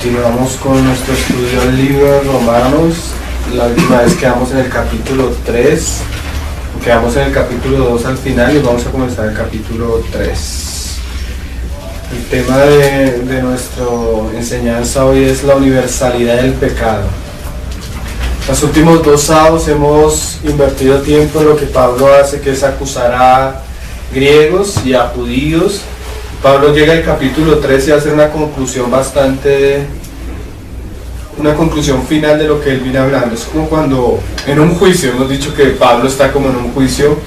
Continuamos con nuestro estudio del libro de Romanos. La última vez quedamos en el capítulo 3, quedamos en el capítulo 2 al final y vamos a comenzar el capítulo 3. El tema de nuestra enseñanza hoy es la universalidad del pecado. Los últimos 2 sábados hemos invertido tiempo en lo que Pablo hace, que es acusar a griegos y a judíos. Pablo llega al capítulo 3 y hace una conclusión final de lo que él viene hablando. Es como cuando en un juicio, hemos dicho que Pablo está como en un juicio,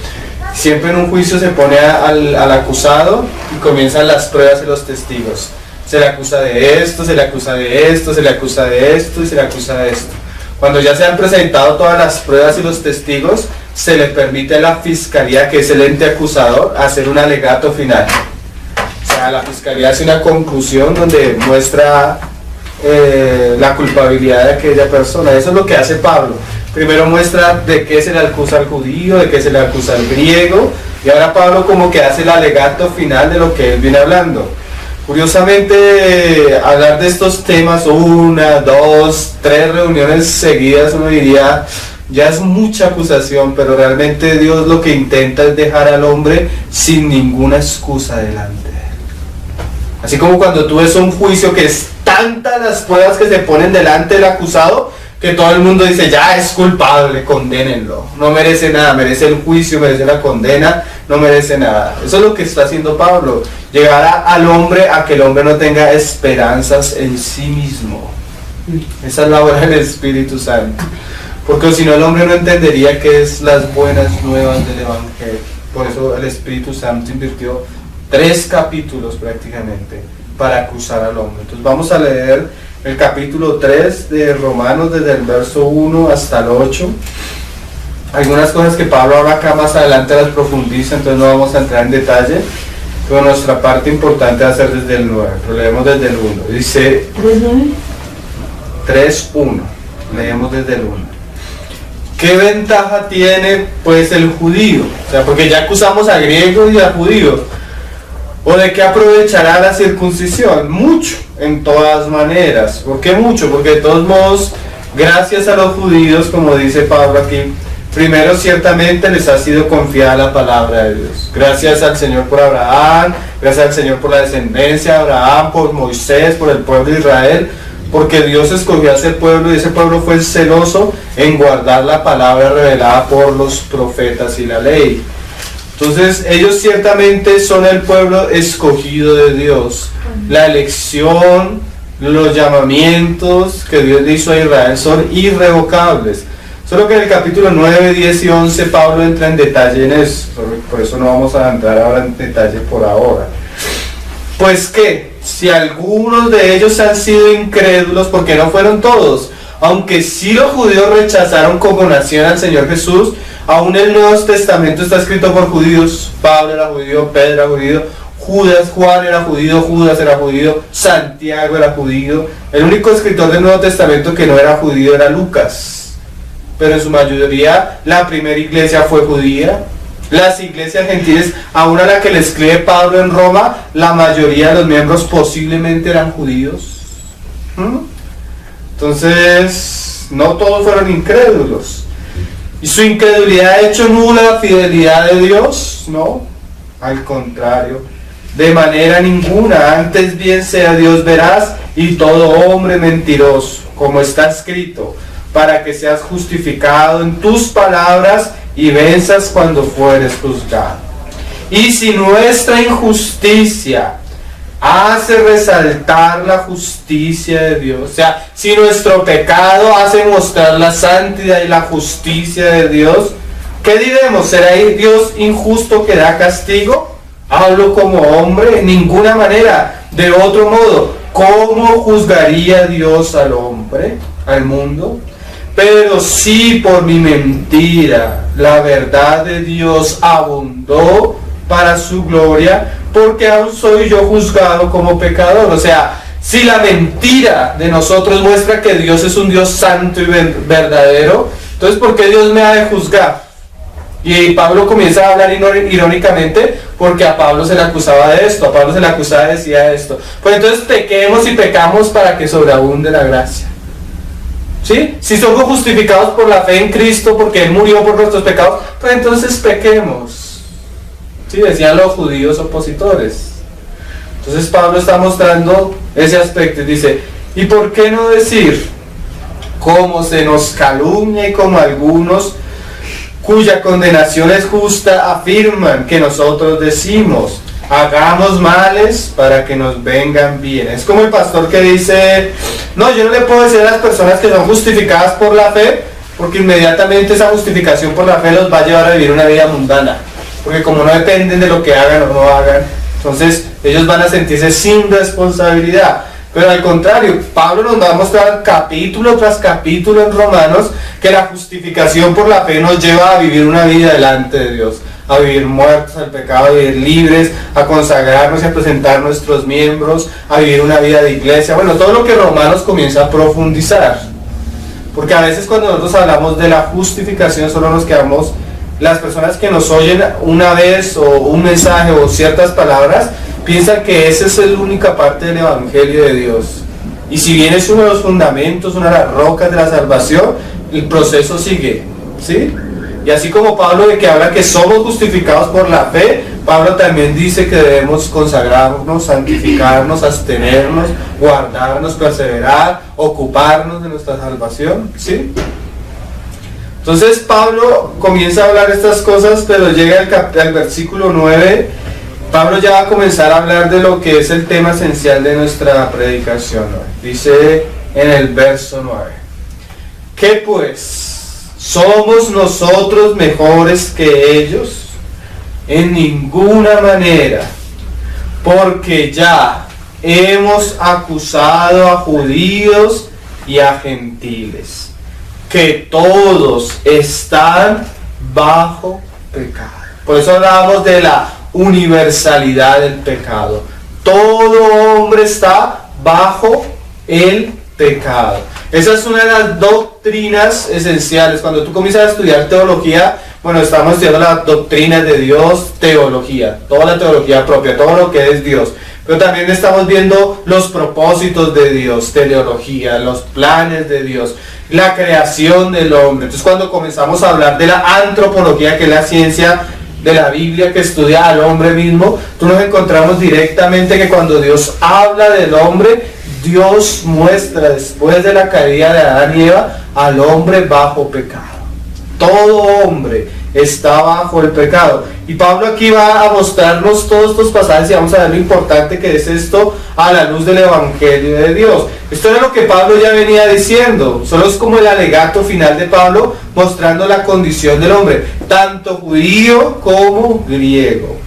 siempre en un juicio se pone al acusado y comienzan las pruebas y los testigos. Se le acusa de esto, se le acusa de esto, se le acusa de esto y se le acusa de esto. Cuando ya se han presentado todas las pruebas y los testigos, se le permite a la fiscalía, que es el ente acusador, hacer un alegato final. La fiscalía hace una conclusión donde muestra la culpabilidad de aquella persona. Eso es lo que hace Pablo. Primero muestra de qué se le acusa al judío, de qué se le acusa al griego, y ahora Pablo como que hace el alegato final de lo que él viene hablando. Curiosamente, hablar de estos temas 1, 2, 3 reuniones seguidas, uno diría, ya es mucha acusación, pero realmente Dios lo que intenta es dejar al hombre sin ninguna excusa delante. Así como cuando tú ves un juicio que es tantas las pruebas que se ponen delante del acusado, que todo el mundo dice, ya es culpable, condénenlo. No merece nada, merece el juicio, merece la condena, no merece nada. Eso es lo que está haciendo Pablo, llegar al hombre a que el hombre no tenga esperanzas en sí mismo. Esa es la obra del Espíritu Santo. Porque si no, el hombre no entendería qué es las buenas nuevas del Evangelio. Por eso el Espíritu Santo invirtió 3 capítulos prácticamente para acusar al hombre. Entonces vamos a leer el capítulo 3 de Romanos desde el verso 1 hasta el 8. Algunas cosas que Pablo habla acá más adelante las profundiza, entonces no vamos a entrar en detalle, pero nuestra parte importante va a ser desde el 9, pero leemos desde el 1. Dice 3:1, leemos desde el 1. ¿Qué ventaja tiene pues el judío? O sea, porque ya acusamos a griegos y a judíos. ¿O de qué aprovechará la circuncisión? Mucho, en todas maneras. ¿Por qué mucho? Porque de todos modos, gracias a los judíos, como dice Pablo aquí, primero ciertamente les ha sido confiada la palabra de Dios. Gracias al Señor por Abraham, gracias al Señor por la descendencia de Abraham, por Moisés, por el pueblo de Israel, porque Dios escogió a ese pueblo y ese pueblo fue celoso en guardar la palabra revelada por los profetas y la ley. Entonces ellos ciertamente son el pueblo escogido de Dios. La elección, los llamamientos que Dios le hizo a Israel son irrevocables. Solo que en el capítulo 9, 10 y 11 Pablo entra en detalle en eso. Por eso no vamos a entrar ahora en detalle por ahora. Pues que si algunos de ellos han sido incrédulos, porque no fueron todos, aunque sí los judíos rechazaron como nación al Señor Jesús, aún el Nuevo Testamento está escrito por judíos. Pablo era judío, Pedro era judío, Juan era judío, Judas era judío, Santiago era judío. El único escritor del Nuevo Testamento que no era judío era Lucas. Pero en su mayoría la primera iglesia fue judía. Las iglesias gentiles, aún a la que le escribe Pablo en Roma, la mayoría de los miembros posiblemente eran judíos. Entonces, no todos fueron incrédulos. ¿Y su incredulidad ha hecho nula la fidelidad de Dios? No, al contrario, de manera ninguna. Antes bien sea Dios veraz y todo hombre mentiroso, como está escrito, para que seas justificado en tus palabras y venzas cuando fueres juzgado. Y si nuestra injusticia hace resaltar la justicia de Dios, o sea, si nuestro pecado hace mostrar la santidad y la justicia de Dios, ¿qué diremos? ¿Será Dios injusto que da castigo? Hablo como hombre, en ninguna manera. De otro modo, ¿cómo juzgaría Dios al hombre, al mundo? Pero si por mi mentira la verdad de Dios abundó para su gloria, porque aún soy yo juzgado como pecador. O sea, si la mentira de nosotros muestra que Dios es un Dios santo y verdadero, entonces ¿por qué Dios me ha de juzgar? Y Pablo comienza a hablar irónicamente porque a Pablo se le acusaba de esto, a Pablo se le acusaba de decir esto. Pues entonces pequemos y pecamos para que sobreabunde la gracia. ¿Sí? Si somos justificados por la fe en Cristo porque Él murió por nuestros pecados, pues entonces pequemos. ¿Sí? Decían los judíos opositores. Entonces Pablo está mostrando ese aspecto y dice, ¿y por qué no decir, como se nos calumnia y como algunos cuya condenación es justa afirman que nosotros decimos, hagamos males para que nos vengan bien? Es como el pastor que dice, no, yo no le puedo decir a las personas que son justificadas por la fe, porque inmediatamente esa justificación por la fe los va a llevar a vivir una vida mundana, porque como no dependen de lo que hagan o no hagan, entonces ellos van a sentirse sin responsabilidad. Pero al contrario, Pablo nos va a mostrar capítulo tras capítulo en Romanos que la justificación por la fe nos lleva a vivir una vida delante de Dios, a vivir muertos al pecado, a vivir libres, a consagrarnos y a presentar nuestros miembros, a vivir una vida de iglesia. Bueno, todo lo que Romanos comienza a profundizar. Porque a veces cuando nosotros hablamos de la justificación solo nos quedamos, las personas que nos oyen una vez o un mensaje o ciertas palabras, piensan que esa es la única parte del Evangelio de Dios. Y si bien es uno de los fundamentos, una de las rocas de la salvación, el proceso sigue, ¿sí? Y así como Pablo de que habla que somos justificados por la fe, Pablo también dice que debemos consagrarnos, santificarnos, abstenernos, guardarnos, perseverar, ocuparnos de nuestra salvación, ¿sí? Entonces Pablo comienza a hablar estas cosas, pero llega al versículo 9, Pablo ya va a comenzar a hablar de lo que es el tema esencial de nuestra predicación, ¿no? Dice en el verso 9, ¿qué pues? ¿Somos nosotros mejores que ellos? En ninguna manera, porque ya hemos acusado a judíos y a gentiles, que todos están bajo pecado. Por eso hablábamos de la universalidad del pecado. Todo hombre está bajo el pecado. Esa es una de las doctrinas esenciales. Cuando tú comienzas a estudiar teología, bueno, estamos estudiando las doctrinas de Dios, teología, toda la teología propia, todo lo que es Dios. Pero también estamos viendo los propósitos de Dios, teleología, los planes de Dios, la creación del hombre. Entonces cuando comenzamos a hablar de la antropología, que es la ciencia de la Biblia que estudia al hombre mismo, tú nos encontramos directamente que cuando Dios habla del hombre, Dios muestra después de la caída de Adán y Eva al hombre bajo pecado. Todo hombre está bajo el pecado. Y Pablo aquí va a mostrarnos todos estos pasajes y vamos a ver lo importante que es esto a la luz del Evangelio de Dios. Esto era lo que Pablo ya venía diciendo. Solo es como el alegato final de Pablo mostrando la condición del hombre, tanto judío como griego,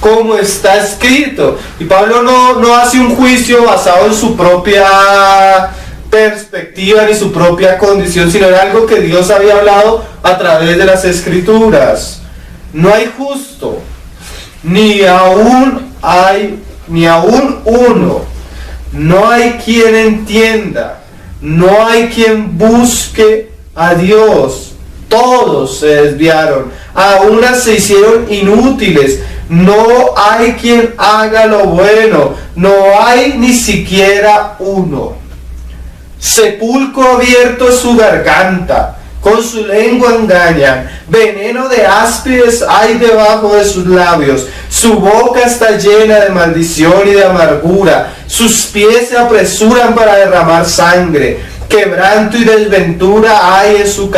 como está escrito. Y Pablo no hace un juicio basado en su propia perspectiva ni su propia condición, sino en algo que Dios había hablado a través de las Escrituras. No hay justo, ni aún uno. No hay quien entienda, no hay quien busque a Dios. Todos se desviaron, a unas se hicieron inútiles. No hay quien haga lo bueno, no hay ni siquiera uno. Sepulcro abierto es su garganta, con su lengua engañan, veneno de áspides hay debajo de sus labios, su boca está llena de maldición y de amargura, sus pies se apresuran para derramar sangre, quebranto y desventura hay en sus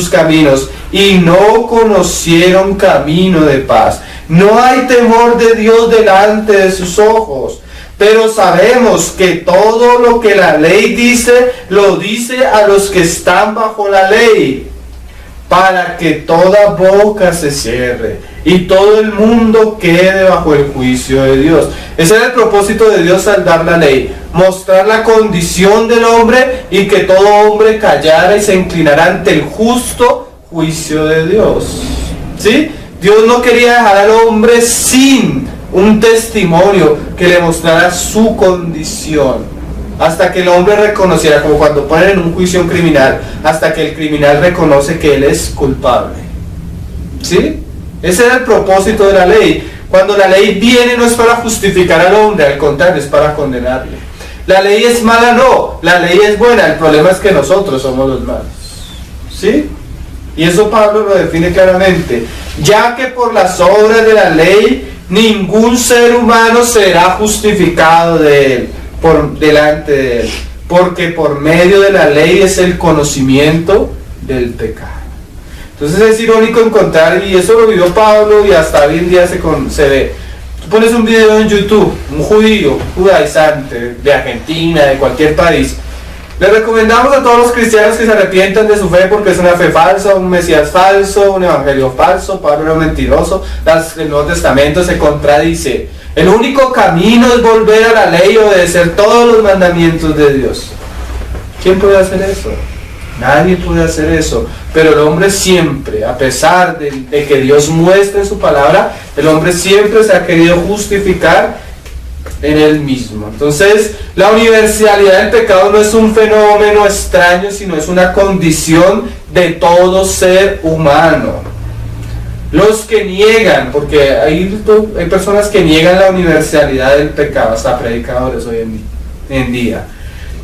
caminos, y no conocieron camino de paz. No hay temor de Dios delante de sus ojos. Pero sabemos que todo lo que la ley dice, lo dice a los que están bajo la ley, para que toda boca se cierre y todo el mundo quede bajo el juicio de Dios. Ese era el propósito de Dios al dar la ley, mostrar la condición del hombre y que todo hombre callara y se inclinara ante el justo juicio de Dios. ¿Sí? Dios no quería dejar al hombre sin un testimonio que le mostrara su condición, hasta que el hombre reconociera, como cuando ponen en un juicio a un criminal, hasta que el criminal reconoce que él es culpable. ¿Sí? Ese era el propósito de la ley. Cuando la ley viene no es para justificar al hombre, al contrario, es para condenarle. La ley es mala, no, la ley es buena, el problema es que nosotros somos los malos. ¿Sí? Y eso Pablo lo define claramente. Ya que por las obras de la ley ningún ser humano será justificado de él, delante de él, porque por medio de la ley es el conocimiento del pecado. Entonces es irónico encontrar, y eso lo vio Pablo y hasta hoy en día se ve. Tú pones un video en YouTube, un judío, judaizante, de Argentina, de cualquier país. Le recomendamos a todos los cristianos que se arrepientan de su fe porque es una fe falsa, un Mesías falso, un evangelio falso, Pablo era mentiroso, el Nuevo Testamento se contradice. El único camino es volver a la ley y obedecer todos los mandamientos de Dios. ¿Quién puede hacer eso? Nadie puede hacer eso, pero el hombre siempre, a pesar de que Dios muestre en su palabra, el hombre siempre se ha querido justificar en él mismo. Entonces, la universalidad del pecado no es un fenómeno extraño, sino es una condición de todo ser humano. Los que niegan, porque hay personas que niegan la universalidad del pecado, hasta predicadores hoy en día.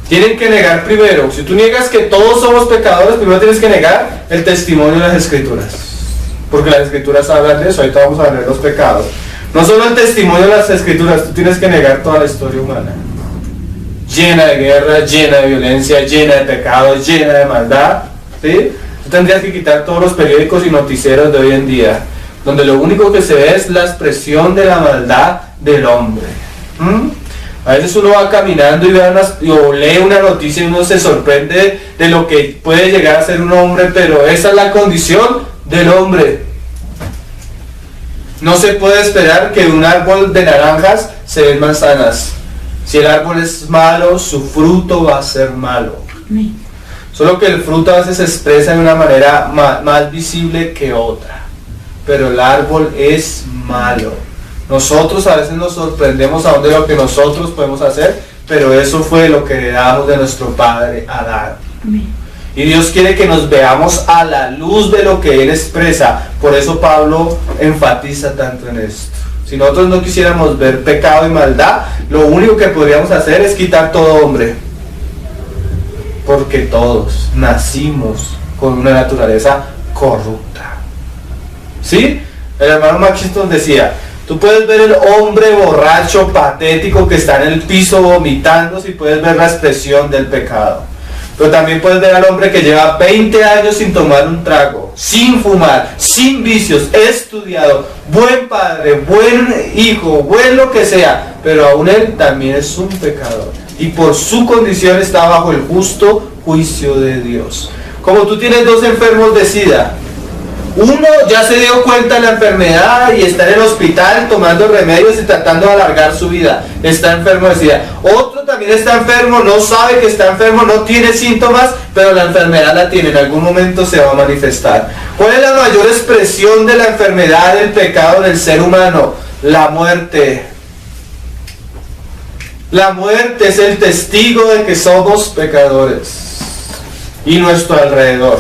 Tienen que negar primero, si tú niegas que todos somos pecadores, primero tienes que negar el testimonio de las Escrituras, porque las Escrituras hablan de eso. Ahorita vamos a ver los pecados. No solo el testimonio de las Escrituras, tú tienes que negar toda la historia humana, llena de guerra, llena de violencia, llena de pecados, llena de maldad, ¿sí? Tú tendrías que quitar todos los periódicos y noticieros de hoy en día, donde lo único que se ve es la expresión de la maldad del hombre. A veces uno va caminando o lee una noticia y uno se sorprende de lo que puede llegar a ser un hombre, pero esa es la condición del hombre. No se puede esperar que de un árbol de naranjas se den manzanas. Si el árbol es malo, su fruto va a ser malo. Solo que el fruto a veces se expresa de una manera más visible que otra, pero el árbol es malo. Nosotros a veces nos sorprendemos aún de lo que nosotros podemos hacer, pero eso fue lo que heredamos de nuestro padre Adán. Y Dios quiere que nos veamos a la luz de lo que Él expresa. Por eso Pablo enfatiza tanto en esto. Si nosotros no quisiéramos ver pecado y maldad, lo único que podríamos hacer es quitar todo hombre, porque todos nacimos con una naturaleza corrupta. ¿Sí? El hermano Machiston decía: tú puedes ver el hombre borracho, patético, que está en el piso vomitando, si puedes ver la expresión del pecado. Pero también puedes ver al hombre que lleva 20 años sin tomar un trago, sin fumar, sin vicios, estudiado, buen padre, buen hijo, buen lo que sea, pero aún él también es un pecador. Y por su condición está bajo el justo juicio de Dios. Como tú tienes dos enfermos de SIDA, uno ya se dio cuenta de la enfermedad y está en el hospital tomando remedios y tratando de alargar su vida. Está enfermo de SIDA. Otro también está enfermo, no sabe que está enfermo, no tiene síntomas, pero la enfermedad la tiene, en algún momento se va a manifestar. ¿Cuál es la mayor expresión de la enfermedad, del pecado del ser humano? La muerte. La muerte es el testigo de que somos pecadores y nuestro alrededor.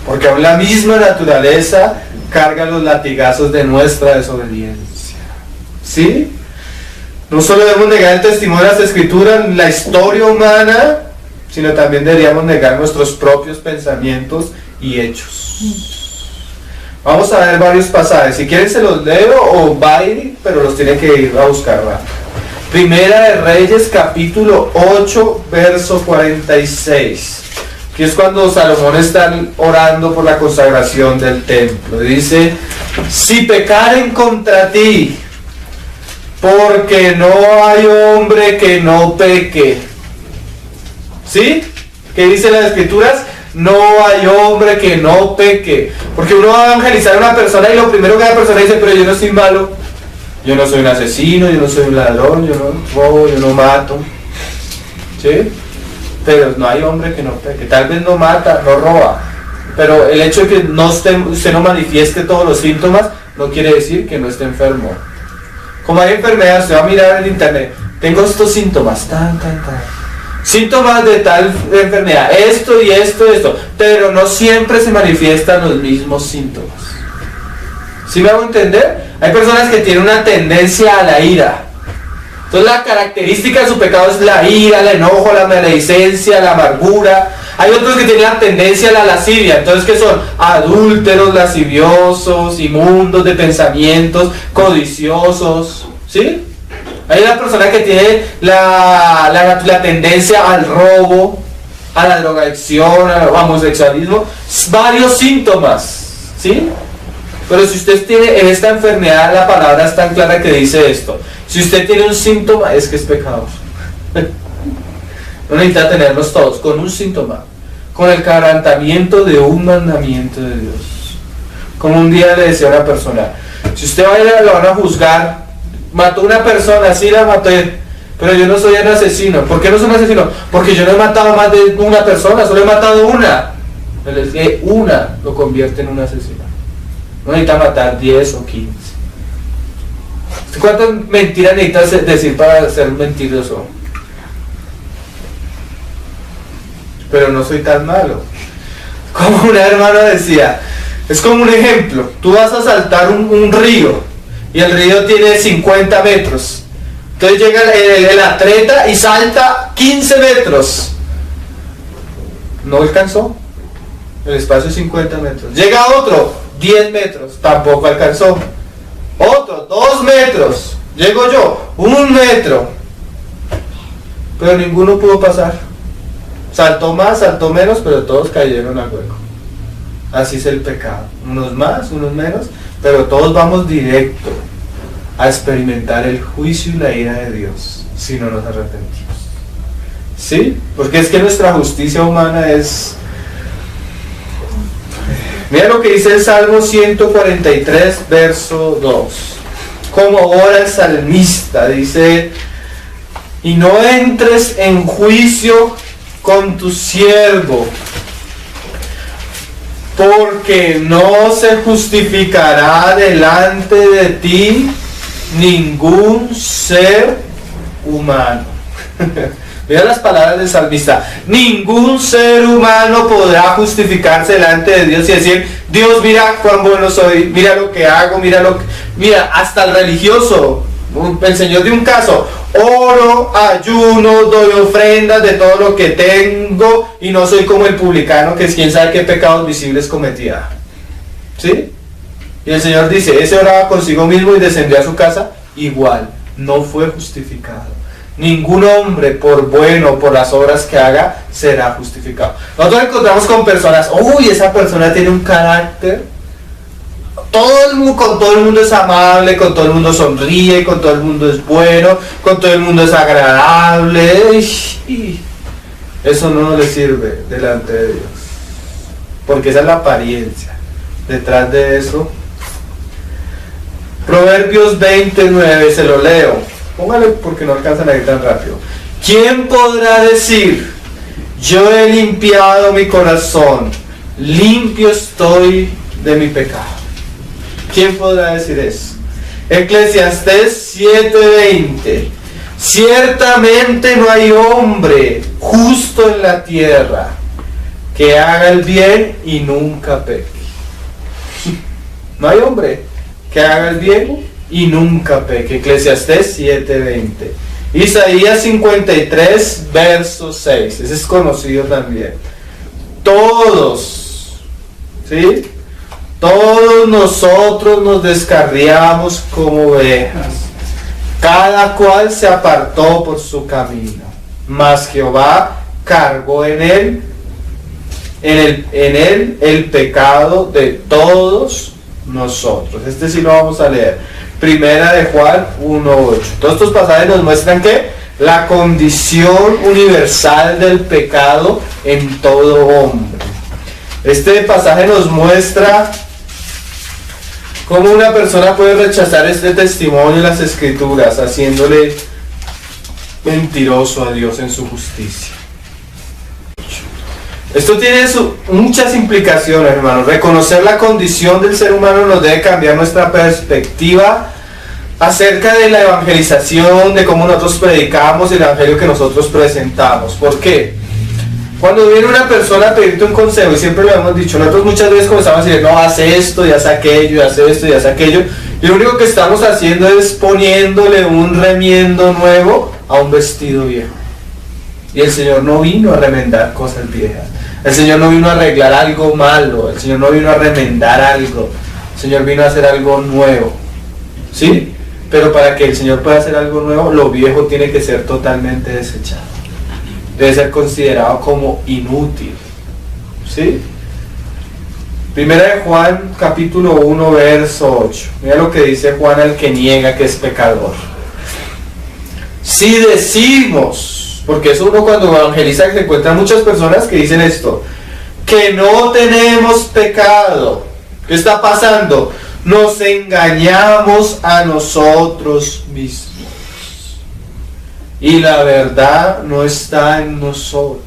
Porque aún la misma naturaleza carga los latigazos de nuestra desobediencia. ¿Sí? No solo debemos negar el testimonio de las Escrituras, la historia humana, sino también deberíamos negar nuestros propios pensamientos y hechos. Vamos a ver varios pasajes. Si quieren se los leo o va a ir, pero los tiene que ir a buscar rápido. Primera de Reyes, capítulo 8, verso 46. Que es cuando Salomón está orando por la consagración del templo. Dice: si pecaren contra ti, porque no hay hombre que no peque. ¿Sí? ¿Qué dice las Escrituras? No hay hombre que no peque. Porque uno va a evangelizar a una persona y lo primero que la persona dice: pero yo no soy malo, yo no soy un asesino, yo no soy un ladrón, yo no robo, yo no mato. ¿Sí? Pero no hay hombre que no peque. Tal vez no mata, no roba, pero el hecho de que usted no manifieste todos los síntomas no quiere decir que no esté enfermo. Como hay enfermedades, usted va a mirar en internet: tengo estos síntomas, síntomas de tal enfermedad, esto y esto y esto, pero no siempre se manifiestan los mismos síntomas. ¿Sí me hago entender? Hay personas que tienen una tendencia a la ira. Entonces la característica de su pecado es la ira, el enojo, la maledicencia, la amargura. Hay otros que tienen la tendencia a la lascivia. Entonces, ¿qué son? Adúlteros, lasciviosos, inmundos de pensamientos, codiciosos. ¿Sí? Hay una persona que tiene la tendencia al robo, a la drogadicción, al homosexualismo. Varios síntomas. ¿Sí? Pero si usted tiene en esta enfermedad, la palabra es tan clara que dice esto. Si usted tiene un síntoma, es que es pecador. No necesita tenerlos todos, con un síntoma, con el quebrantamiento de un mandamiento de Dios. Como un día le decía a una persona, si usted va a ir, lo van a juzgar, mató a una persona, sí la maté, pero yo no soy un asesino. ¿Por qué no soy un asesino? Porque yo no he matado más de una persona, solo he matado una. Una lo convierte en un asesino. No necesita matar 10 o 15. ¿Cuántas mentiras necesitas decir para ser mentiroso? Pero no soy tan malo. Como una hermana decía, es como un ejemplo. Tú vas a saltar un río y el río tiene 50 metros. Entonces llega el atleta y salta 15 metros. No alcanzó. El espacio es 50 metros. Llega otro, 10 metros. Tampoco alcanzó. Otro, 2 metros. Llego yo, 1 metro. Pero ninguno pudo pasar. Saltó más, saltó menos, pero todos cayeron al hueco. Así es el pecado. Unos más, unos menos, pero todos vamos directo a experimentar el juicio y la ira de Dios si no nos arrepentimos. ¿Sí? Porque es que nuestra justicia humana es... Mira lo que dice el Salmo 143, verso 2. Como ora el salmista, dice: y no entres en juicio con tu siervo, porque no se justificará delante de ti ningún ser humano. Mira las palabras del salmista. Ningún ser humano podrá justificarse delante de Dios y decir: Dios, mira cuán bueno soy, mira lo que hago, mira, hasta el religioso. El Señor dio un caso: oro, ayuno, doy ofrendas de todo lo que tengo y no soy como el publicano, que es quién sabe qué pecados visibles cometía. ¿Sí? Y el Señor dice: ese oraba consigo mismo y descendió a su casa, igual, no fue justificado. Ningún hombre, por bueno, por las obras que haga, será justificado. Nosotros encontramos con personas: uy, esa persona tiene un carácter. Con todo el mundo es amable, con todo el mundo sonríe, con todo el mundo es bueno, con todo el mundo es agradable. Y eso no le sirve delante de Dios, porque esa es la apariencia. Detrás de eso, Proverbios 29, se lo leo. Póngale porque no alcanzan a ir tan rápido. ¿Quién podrá decir: yo he limpiado mi corazón, limpio estoy de mi pecado? ¿Quién podrá decir eso? Eclesiastés 7:20. Ciertamente no hay hombre justo en la tierra que haga el bien y nunca peque. No hay hombre que haga el bien y nunca peque. Eclesiastés 7:20. Isaías 53, verso 6. Ese es conocido también. Todos, ¿sí? Todos nosotros nos descarriamos como ovejas, cada cual se apartó por su camino, mas Jehová cargó en él el pecado de todos nosotros. Este sí lo vamos a leer. Primera de Juan 1:8. Todos estos pasajes nos muestran que la condición universal del pecado en todo hombre. Este pasaje nos muestra cómo una persona puede rechazar este testimonio en las Escrituras, haciéndole mentiroso a Dios en su justicia. Esto tiene muchas implicaciones, hermanos. Reconocer la condición del ser humano nos debe cambiar nuestra perspectiva acerca de la evangelización, de cómo nosotros predicamos el evangelio que nosotros presentamos. ¿Por qué? Cuando viene una persona a pedirte un consejo, y siempre lo hemos dicho, nosotros muchas veces comenzamos a decir, no, haz esto, y haz aquello, y haz esto, y haz aquello, y lo único que estamos haciendo es poniéndole un remiendo nuevo a un vestido viejo. Y el Señor no vino a remendar cosas viejas, el Señor no vino a arreglar algo malo, el Señor no vino a remendar algo, el Señor vino a hacer algo nuevo, ¿sí? Pero para que el Señor pueda hacer algo nuevo, lo viejo tiene que ser totalmente desechado. Debe ser considerado como inútil. ¿Sí? Primera de Juan, capítulo 1, verso 8. Mira lo que dice Juan al que niega que es pecador. Si decimos, porque eso uno cuando evangeliza se encuentra muchas personas que dicen esto, que no tenemos pecado. ¿Qué está pasando? Nos engañamos a nosotros mismos. Y la verdad no está en nosotros.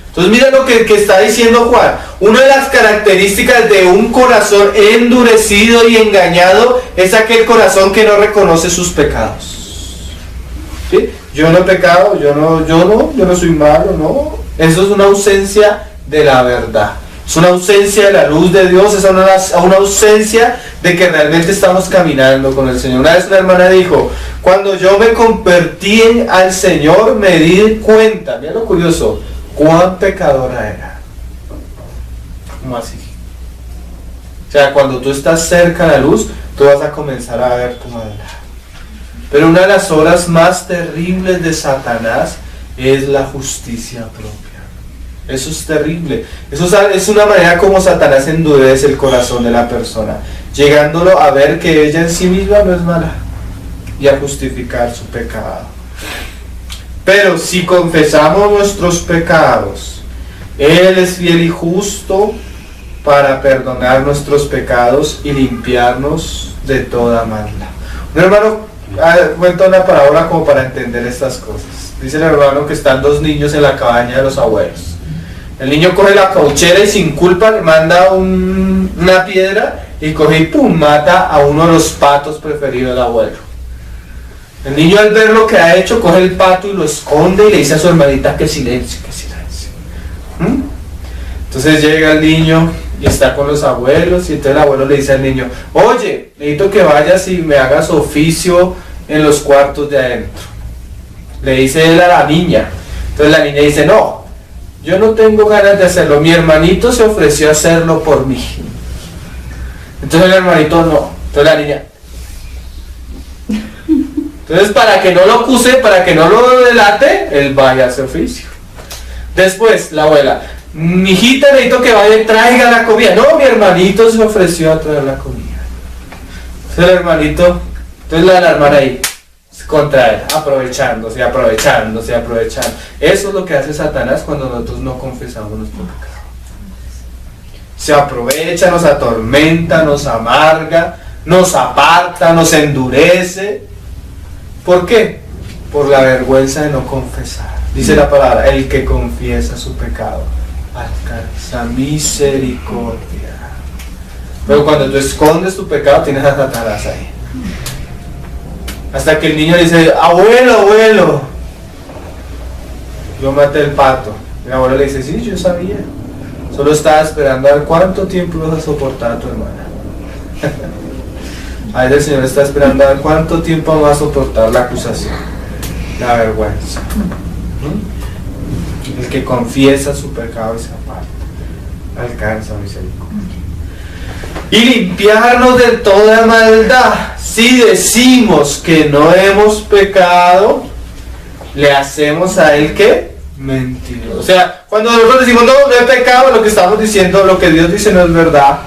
Entonces mira lo que está diciendo Juan. Una de las características de un corazón endurecido y engañado es aquel corazón que no reconoce sus pecados. ¿Sí? Yo no he pecado, yo no soy malo, no. Eso es una ausencia de la verdad. Es una ausencia de la luz de Dios, es una ausencia de que realmente estamos caminando con el Señor. Una vez una hermana dijo, cuando yo me convertí al Señor me di cuenta, mira lo curioso, cuán pecadora era. ¿Cómo así? O sea, cuando tú estás cerca de la luz, tú vas a comenzar a ver tu maldad. Pero una de las obras más terribles de Satanás es la justicia propia. Eso es terrible. Eso es una manera como Satanás endurece el corazón de la persona, llegándolo a ver que ella en sí misma no es mala y a justificar su pecado. Pero si confesamos nuestros pecados, Él es fiel y justo para perdonar nuestros pecados y limpiarnos de toda maldad. Un hermano cuenta una parábola como para entender estas cosas. Dice el hermano que están dos niños en la cabaña de los abuelos. El niño coge la cauchera y sin culpa le manda una piedra y coge y pum, mata a uno de los patos preferidos del abuelo. El niño al ver lo que ha hecho coge el pato y lo esconde y le dice a su hermanita que silencio, que silencio. Entonces llega el niño y está con los abuelos y entonces el abuelo le dice al niño, oye, necesito que vayas y me hagas oficio en los cuartos de adentro. Le dice él a la niña. Entonces la niña dice, no, yo no tengo ganas de hacerlo, mi hermanito se ofreció a hacerlo por mí. Entonces el hermanito no, entonces la niña. Entonces para que no lo acuse, para que no lo delate, él vaya a ese oficio. Después la abuela, mijita, necesito que vaya y traiga la comida. No, mi hermanito se ofreció a traer la comida. Entonces el hermanito, entonces la hermana ahí, contra él, aprovechándose. Eso es lo que hace Satanás cuando nosotros no confesamos nuestro pecado. Se aprovecha, nos atormenta, nos amarga, nos aparta, nos endurece. ¿Por qué? Por la vergüenza de no confesar. Dice la palabra, el que confiesa su pecado alcanza misericordia. Pero cuando tú escondes tu pecado, tienes a Satanás ahí. Hasta que el niño dice, abuelo, yo maté el pato. Y el abuelo le dice, sí, yo sabía. Solo estaba esperando a ver cuánto tiempo vas a soportar a tu hermana. A ver, el Señor está esperando a ver cuánto tiempo va a soportar la acusación, la vergüenza. El que confiesa su pecado y se aparta, alcanza misericordia. Y limpiarnos de toda maldad. Si decimos que no hemos pecado, le hacemos a él ¿qué? Mentiroso. O sea, cuando nosotros decimos no he pecado, lo que estamos diciendo, lo que Dios dice no es verdad.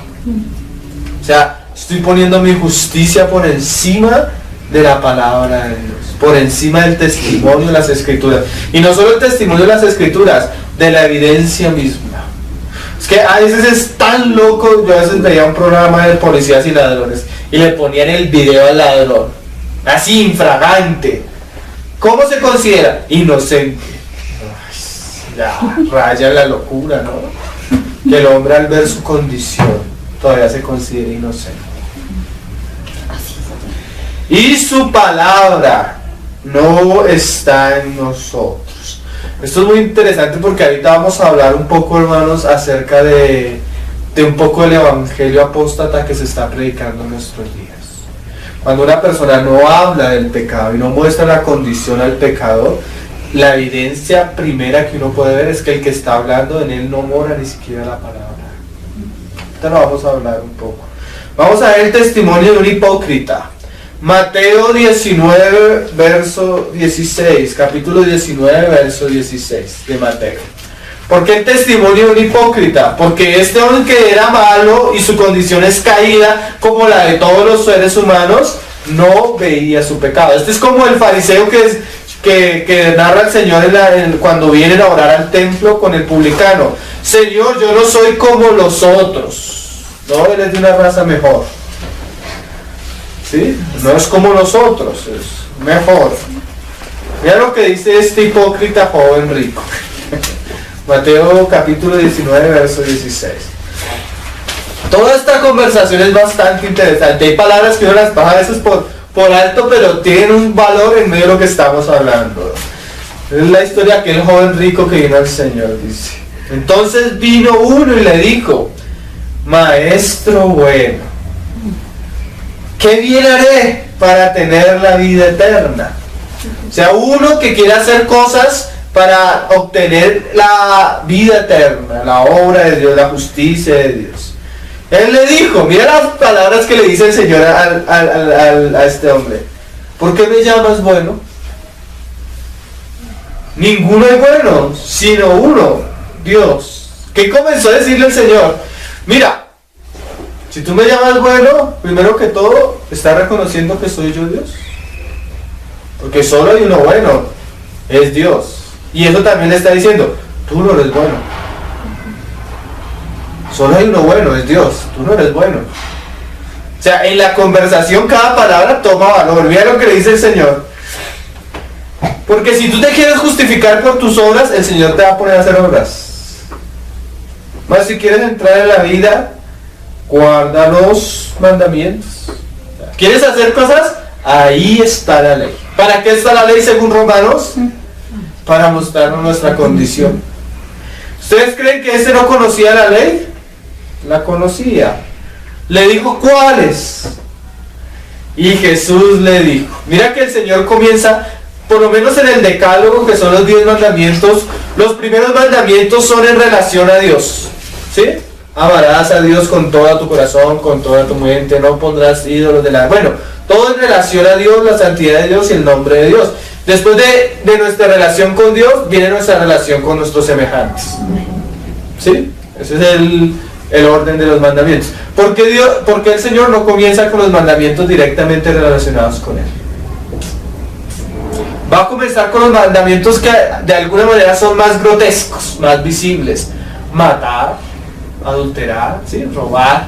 O sea, estoy poniendo mi justicia por encima de la palabra de Dios, por encima del testimonio de las Escrituras. Y no solo el testimonio de las Escrituras, de la evidencia misma. Es que a veces es tan loco. Yo a veces veía un programa de policías y ladrones y le ponían el video al ladrón, así infragante. ¿Cómo se considera? Inocente. Ay, ya raya la locura, ¿no? Que el hombre al ver su condición todavía se considera inocente. y su palabra no está en nosotros. Esto es muy interesante porque ahorita vamos a hablar un poco, hermanos, acerca de un poco del evangelio apóstata que se está predicando en nuestros días. Cuando una persona no habla del pecado y no muestra la condición al pecador, la evidencia primera que uno puede ver es que el que está hablando en él no mora ni siquiera la palabra. Ahorita lo vamos a hablar un poco. Vamos a ver el testimonio de un hipócrita. Mateo 19, verso 16, capítulo 19, verso 16 de Mateo. ¿Por qué el testimonio de un hipócrita? Porque este hombre que era malo y su condición es caída como la de todos los seres humanos, no veía su pecado. Este es como el fariseo que narra el Señor cuando vienen a orar al templo con el publicano. Señor, yo no soy como los otros. No, él es de una raza mejor. ¿Sí? No es como los otros, es mejor. Mira lo que dice este hipócrita joven rico. Mateo capítulo 19, verso 16. Toda esta conversación es bastante interesante. Hay palabras que uno las baja a veces por alto, pero tienen un valor en medio de lo que estamos hablando. Es la historia de aquel joven rico que vino al Señor, dice. Entonces vino uno y le dijo: Maestro bueno, ¿qué bien haré para tener la vida eterna? O sea, uno que quiere hacer cosas para obtener la vida eterna, la obra de Dios, la justicia de Dios. Él le dijo, mira las palabras que le dice el Señor a este hombre: ¿por qué me llamas bueno? Ninguno es bueno, sino uno, Dios. ¿Qué comenzó a decirle el Señor? Mira, si tú me llamas bueno, primero que todo, ¿estás reconociendo que soy yo Dios? Porque solo hay uno bueno, es Dios. Y eso también le está diciendo, tú no eres bueno. Solo hay uno bueno, es Dios, tú no eres bueno. O sea, en la conversación cada palabra toma valor. Mira lo que le dice el Señor. Porque si tú te quieres justificar por tus obras, el Señor te va a poner a hacer obras. Más si quieres entrar en la vida, guarda los mandamientos. ¿Quieres hacer cosas? Ahí está la ley. ¿Para qué está la ley según Romanos? Para mostrarnos nuestra condición. ¿Ustedes creen que este no conocía la ley? La conocía. Le dijo cuáles. Y Jesús le dijo. Mira que el Señor comienza, por lo menos en el decálogo, que son los 10 mandamientos. Los primeros mandamientos son en relación a Dios. ¿Sí? Amarás a Dios con todo tu corazón, con toda tu mente, no pondrás ídolos de la... Bueno, todo en relación a Dios, la santidad de Dios y el nombre de Dios. Después de nuestra relación con Dios, viene nuestra relación con nuestros semejantes. ¿Sí? Ese es el orden de los mandamientos. ¿Por qué el Señor no comienza con los mandamientos directamente relacionados con Él? Va a comenzar con los mandamientos que de alguna manera son más grotescos, más visibles. Matar, adulterar, ¿sí? Robar.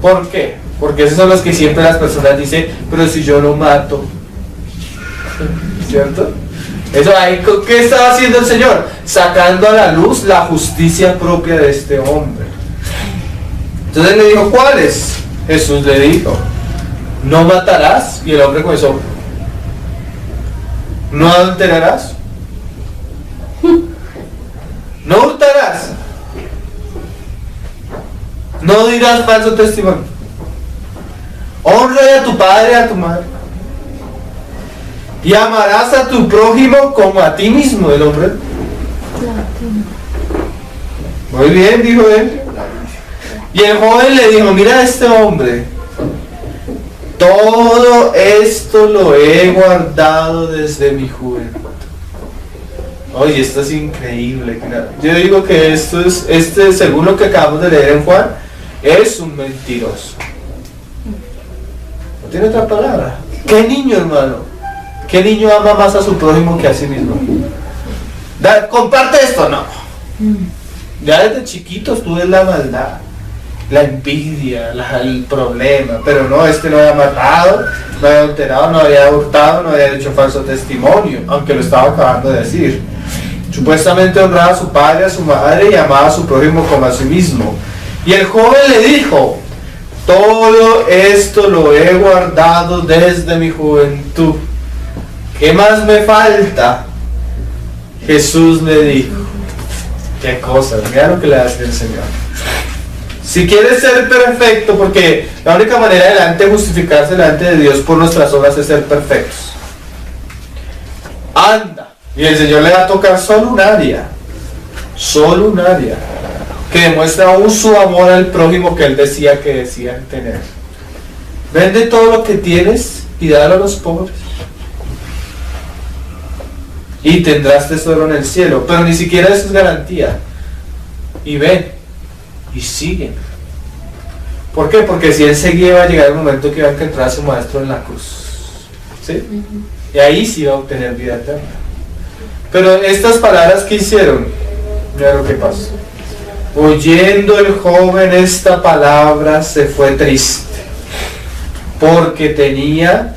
¿Por qué? Porque esos son los que siempre las personas dicen, pero si yo no mato, ¿cierto? Eso ahí, ¿qué estaba haciendo el Señor? Sacando a la luz la justicia propia de este hombre. Entonces le dijo, ¿cuáles? Jesús le dijo, no matarás. Y el hombre comenzó, no adulterarás, no hurtarás, no dirás falso testimonio, honra a tu padre y a tu madre, y amarás a tu prójimo como a ti mismo. El hombre, muy bien, dijo él. Y el joven le dijo, mira a este hombre, todo esto lo he guardado desde mi juventud. Oye, esto es increíble. Yo digo que esto es, según lo que acabamos de leer en Juan, es un mentiroso. No tiene otra palabra. ¿Qué niño, hermano? ¿Qué niño ama más a su prójimo que a sí mismo? Comparte esto, no. Ya desde chiquitos tú ves la maldad, la envidia, el problema, pero no, este no había matado, no había adulterado, no había hurtado, no había hecho falso testimonio, aunque lo estaba acabando de decir. Supuestamente honraba a su padre, a su madre y amaba a su prójimo como a sí mismo. Y el joven le dijo, todo esto lo he guardado desde mi juventud. ¿Qué más me falta? Jesús le dijo. Qué cosas, mira lo que le hace el Señor. Si quieres ser perfecto, porque la única manera de justificarse delante de Dios por nuestras obras es ser perfectos. Anda, y el Señor le va a tocar solo un área, que demuestra aún su amor al prójimo que él decía que decían tener. Vende todo lo que tienes y dalo a los pobres, y tendrás tesoro en el cielo. Pero ni siquiera eso es garantía. Y ven y siguen. ¿Por qué? Porque si él seguía, va a llegar el momento que iba a encontrar a su maestro en la cruz, ¿sí? Y ahí sí va a obtener vida eterna. Pero estas palabras que hicieron, mira lo que pasó. Oyendo el joven esta palabra, se fue triste, porque tenía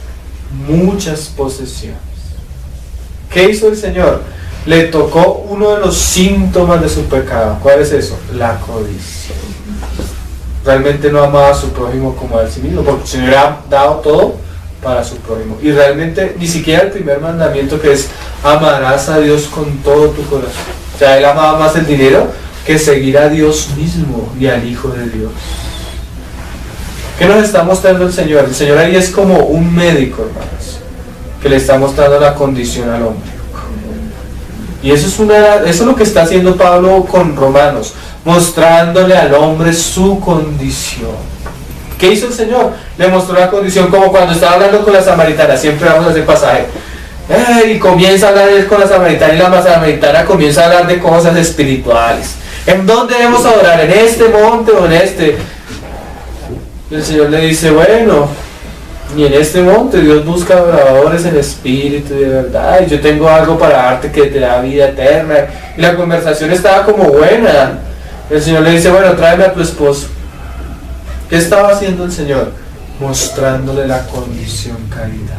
muchas posesiones. ¿Qué hizo el Señor? Le tocó uno de los síntomas de su pecado. ¿Cuál es eso? La codicia. Realmente no amaba a su prójimo como a él mismo, porque el Señor ha dado todo para su prójimo. Y realmente ni siquiera el primer mandamiento, que es amarás a Dios con todo tu corazón. O sea, él amaba más el dinero que seguir a Dios mismo y al Hijo de Dios. ¿Qué nos está mostrando el Señor? El Señor ahí es como un médico, hermanos, que le está mostrando la condición al hombre. Y eso es lo que está haciendo Pablo con Romanos, mostrándole al hombre su condición. ¿Qué hizo el Señor? Le mostró la condición, como cuando estaba hablando con la samaritana. Siempre vamos a ese pasaje. Y comienza a hablar él con la samaritana, y la samaritana comienza a hablar de cosas espirituales. ¿En dónde debemos adorar? ¿En este monte o en este? Y el Señor le dice, bueno, y en este monte Dios busca adoradores en espíritu y de verdad, y yo tengo algo para darte que te da vida eterna. Y la conversación estaba como buena. El Señor le dice, bueno, tráeme a tu esposo. ¿Qué estaba haciendo el Señor? Mostrándole la condición caída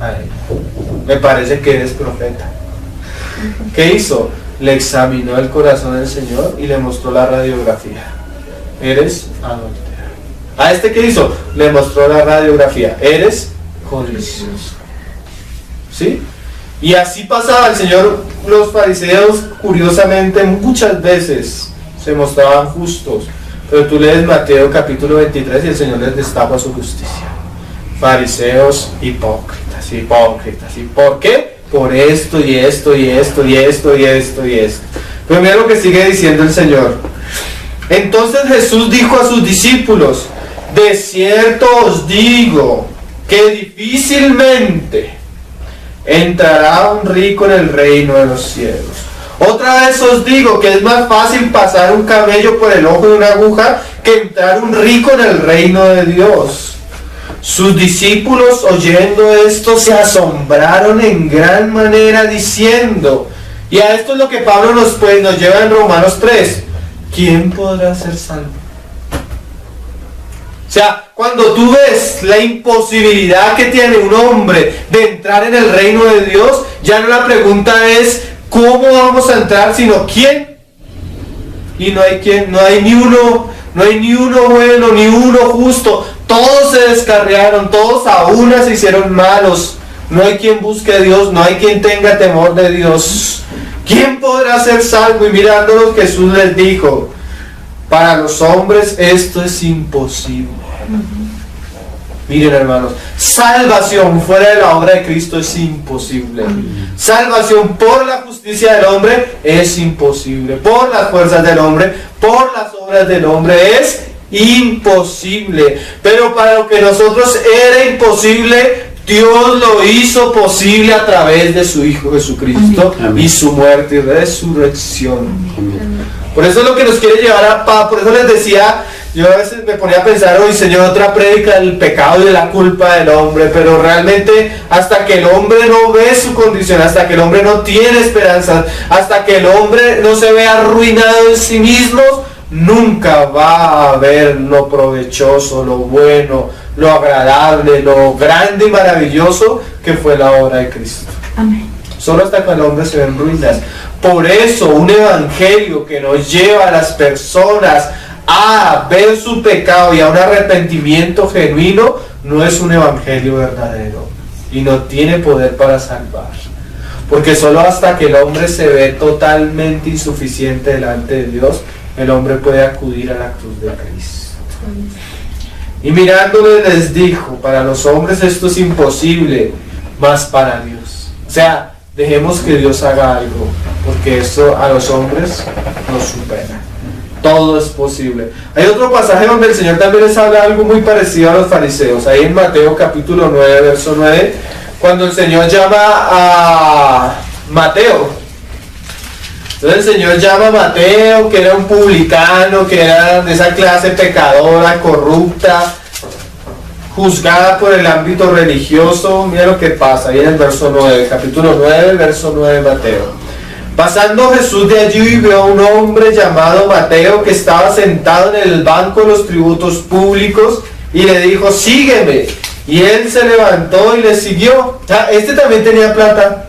a él. Me parece que eres profeta. ¿Qué hizo? Le examinó el corazón del Señor y le mostró la radiografía. Eres adúltera. ¿A este qué hizo? Le mostró la radiografía. Eres codicioso. ¿Sí? Y así pasaba el Señor. Los fariseos, curiosamente, muchas veces se mostraban justos. Pero tú lees Mateo capítulo 23 y el Señor les destapa su justicia. Fariseos hipócritas, hipócritas. ¿Y por qué? Por esto y esto y esto y esto y esto y esto. Pero mira lo que sigue diciendo el Señor. Entonces Jesús dijo a sus discípulos, de cierto os digo que difícilmente entrará un rico en el reino de los cielos. Otra vez os digo que es más fácil pasar un camello por el ojo de una aguja que entrar un rico en el reino de Dios. Sus discípulos, oyendo esto, se asombraron en gran manera, diciendo, y a esto es lo que Pablo nos lleva en Romanos 3, ¿quién podrá ser salvo? O sea, cuando tú ves la imposibilidad que tiene un hombre de entrar en el reino de Dios, ya no la pregunta es ¿cómo vamos a entrar? Sino ¿quién? Y no hay quien, no hay ni uno bueno, ni uno justo. Todos se descarriaron, todos a una se hicieron malos. No hay quien busque a Dios, no hay quien tenga temor de Dios. ¿Quién podrá ser salvo? Y mirándolos, Jesús les dijo, para los hombres esto es imposible. Miren, hermanos, salvación fuera de la obra de Cristo es imposible. Salvación por la justicia del hombre es imposible. Por las fuerzas del hombre, por las obras del hombre es imposible. Pero para lo que nosotros era imposible, Dios lo hizo posible a través de su Hijo Jesucristo. Amén. Y su muerte y resurrección. Amén. Por eso es lo que nos quiere llevar a paz. Por eso les decía, yo a veces me ponía a pensar, hoy Señor, otra prédica del pecado y de la culpa del hombre, pero realmente hasta que el hombre no ve su condición, hasta que el hombre no tiene esperanza, hasta que el hombre no se ve arruinado en sí mismo, nunca va a ver lo provechoso, lo bueno, lo agradable, lo grande y maravilloso que fue la obra de Cristo. Amén. Solo hasta que el hombre se ve en ruinas. Por eso un evangelio que nos lleva a las personas a ver su pecado y a un arrepentimiento genuino, no es un evangelio verdadero y no tiene poder para salvar. Porque solo hasta que el hombre se ve totalmente insuficiente delante de Dios, el hombre puede acudir a la cruz de Cristo. Y mirándole les dijo, para los hombres esto es imposible, mas para Dios. O sea, dejemos que Dios haga algo, porque esto a los hombres nos supera. Todo es posible. Hay otro pasaje donde el Señor también les habla algo muy parecido a los fariseos. Ahí en Mateo capítulo 9, verso 9, cuando el Señor llama a Mateo. Entonces el Señor llama a Mateo, que era un publicano, que era de esa clase pecadora, corrupta, juzgada por el ámbito religioso. Mira lo que pasa ahí en el verso 9, capítulo 9, verso 9 de Mateo. Pasando Jesús de allí, vio a un hombre llamado Mateo que estaba sentado en el banco de los tributos públicos y le dijo, sígueme. Y él se levantó y le siguió. Este también tenía plata.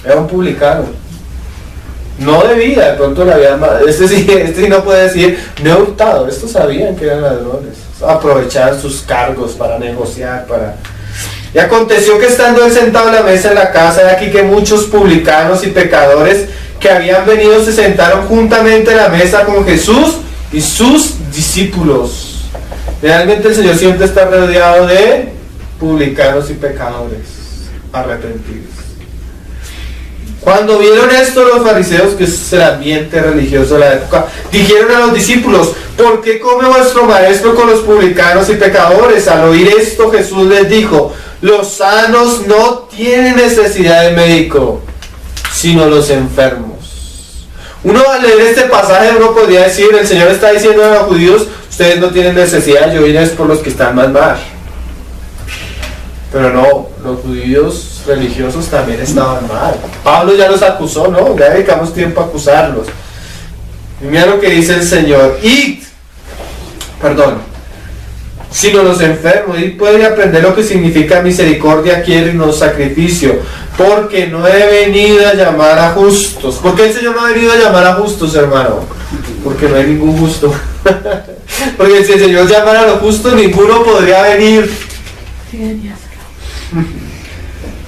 Era un publicano. No debía, de pronto la había... Este sí no puede decir, no he hurtado. Estos sabían que eran ladrones. Aprovechaban sus cargos para negociar, para... Y aconteció que estando él sentado en la mesa en la casa, de aquí que muchos publicanos y pecadores que habían venido se sentaron juntamente en la mesa con Jesús y sus discípulos. Realmente el Señor siempre está rodeado de publicanos y pecadores arrepentidos. Cuando vieron esto los fariseos, que es el ambiente religioso de la época, dijeron a los discípulos, ¿por qué come vuestro maestro con los publicanos y pecadores? Al oír esto Jesús les dijo, los sanos no tienen necesidad de médico, sino los enfermos. Uno al leer este pasaje uno podría decir, el Señor está diciendo a los judíos, ustedes no tienen necesidad, yo vine es por los que están más mal. Pero no, los judíos religiosos también estaban mal. Pablo ya los acusó, ¿no? Ya dedicamos tiempo a acusarlos. Y mira lo que dice el Señor, sino los enfermos, y pueden aprender lo que significa misericordia, quiere y no sacrificio, porque no he venido a llamar a justos. ¿Por qué el Señor no ha venido a llamar a justos, hermano? Porque no hay ningún justo. Porque si el Señor llamara a los justos, ninguno podría venir.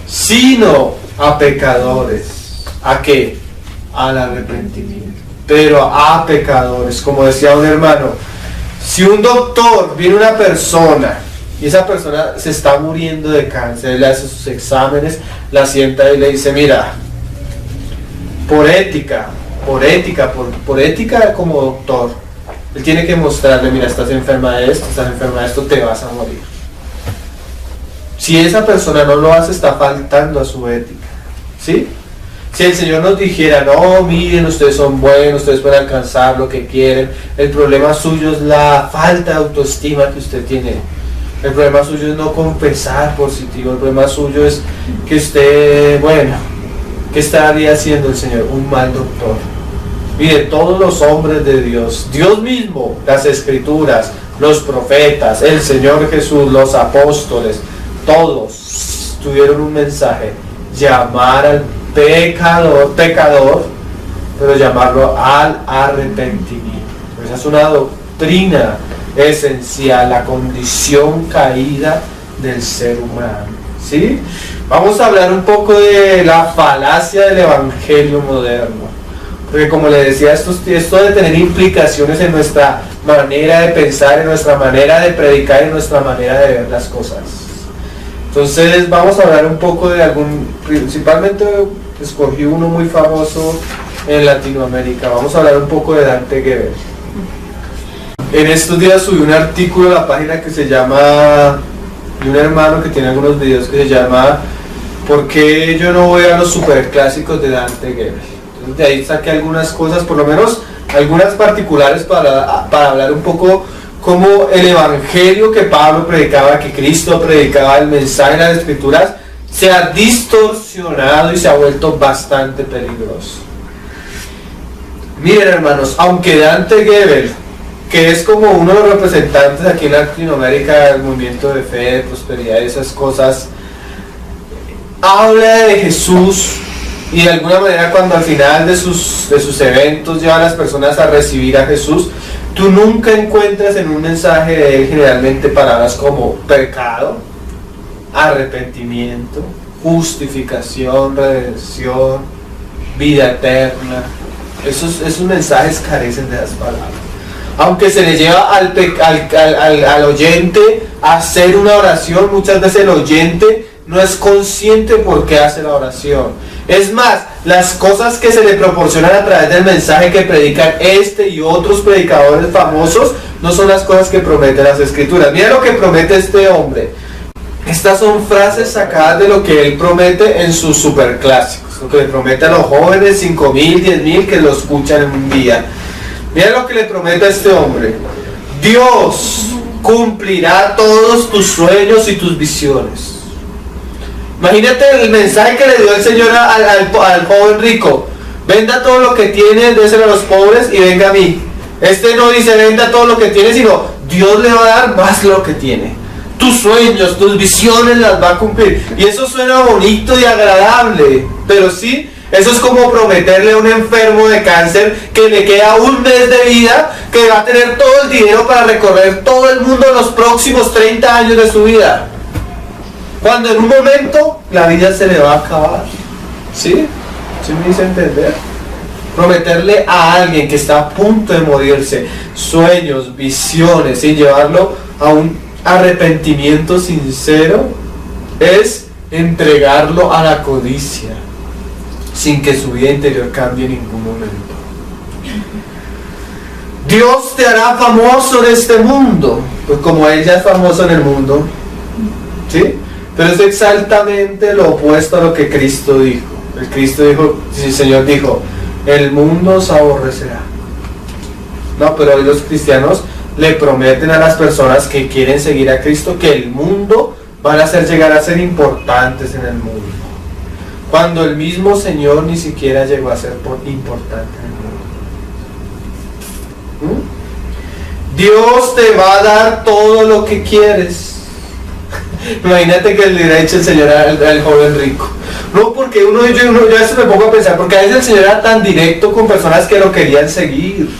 Sino a pecadores. ¿A qué? Al arrepentimiento. Pero a pecadores, como decía un hermano, si un doctor viene una persona y esa persona se está muriendo de cáncer, le hace sus exámenes, la sienta y le dice, mira, por ética como doctor, él tiene que mostrarle, mira, estás enferma de esto, te vas a morir. Si esa persona no lo hace, está faltando a su ética, ¿sí? Si el Señor nos dijera, no, miren, ustedes son buenos, ustedes pueden alcanzar lo que quieren, el problema suyo es la falta de autoestima que usted tiene, el problema suyo es no confesar positivo, el problema suyo es que usted, bueno, ¿qué estaría haciendo el Señor? Un mal doctor. Mire, todos los hombres de Dios, Dios mismo, las Escrituras, los profetas, el Señor Jesús, los apóstoles, todos tuvieron un mensaje, llamar al pecador, pero llamarlo al arrepentimiento. Esa es una doctrina esencial, la condición caída del ser humano, ¿sí? Vamos a hablar un poco de la falacia del evangelio moderno, porque como le decía, esto de tener implicaciones en nuestra manera de pensar, en nuestra manera de predicar, en nuestra manera de ver las cosas. Entonces vamos a hablar un poco de principalmente escogí uno muy famoso en Latinoamérica. Vamos a hablar un poco de Dante Gebel. En estos días subí un artículo a la página que se llama, de un hermano que tiene algunos videos que se llama ¿por qué yo no voy a los superclásicos de Dante Gebel? Entonces de ahí saqué algunas cosas, por lo menos algunas particulares para hablar un poco como el evangelio que Pablo predicaba, que Cristo predicaba, el mensaje de las Escrituras, se ha distorsionado y se ha vuelto bastante peligroso. Miren, hermanos, aunque Dante Gebel, que es como uno de los representantes aquí en Latinoamérica del movimiento de fe, de prosperidad y esas cosas, habla de Jesús y de alguna manera cuando al final de sus eventos lleva a las personas a recibir a Jesús, Tú nunca encuentras en un mensaje de él generalmente palabras como pecado, arrepentimiento, justificación, redención, vida eterna. Esos mensajes carecen de las palabras. Aunque se le lleva al oyente a hacer una oración, muchas veces el oyente no es consciente por qué hace la oración. Es más, las cosas que se le proporcionan a través del mensaje que predican este y otros predicadores famosos no son las cosas que prometen las escrituras. Mira lo que promete este hombre. Estas son frases sacadas de lo que él promete en sus superclásicos, lo que le promete a los jóvenes, 5,000, 10,000 que lo escuchan en un día. Mira lo que le promete a este hombre. Dios cumplirá todos tus sueños y tus visiones. Imagínate el mensaje que le dio el Señor al joven rico. Venda todo lo que tiene, déselo a los pobres y venga a mí. Este no dice venda todo lo que tiene, sino Dios le va a dar más lo que tiene. Tus sueños, tus visiones las va a cumplir. Y eso suena bonito y agradable, pero sí, eso es como prometerle a un enfermo de cáncer que le queda un mes de vida, que va a tener todo el dinero para recorrer todo el mundo en los próximos 30 años de su vida, cuando en un momento la vida se le va a acabar. ¿Sí? ¿Sí me hice entender? Prometerle a alguien que está a punto de morirse sueños, visiones, y llevarlo a un arrepentimiento sincero es entregarlo a la codicia sin que su vida interior cambie en ningún momento. Dios te hará famoso en este mundo, pues como Él ya es famoso en el mundo, ¿sí? Pero es exactamente lo opuesto a lo que Cristo dijo. El Señor dijo, el mundo os aborrecerá. No, pero hoy los cristianos le prometen a las personas que quieren seguir a Cristo que el mundo van a hacer llegar a ser importantes en el mundo, cuando el mismo Señor ni siquiera llegó a ser importante en el mundo. Dios te va a dar todo lo que quieres. Imagínate que le hubiera dicho el Señor al joven rico. No, porque yo a veces me pongo a pensar, porque a veces el Señor era tan directo con personas que lo querían seguir.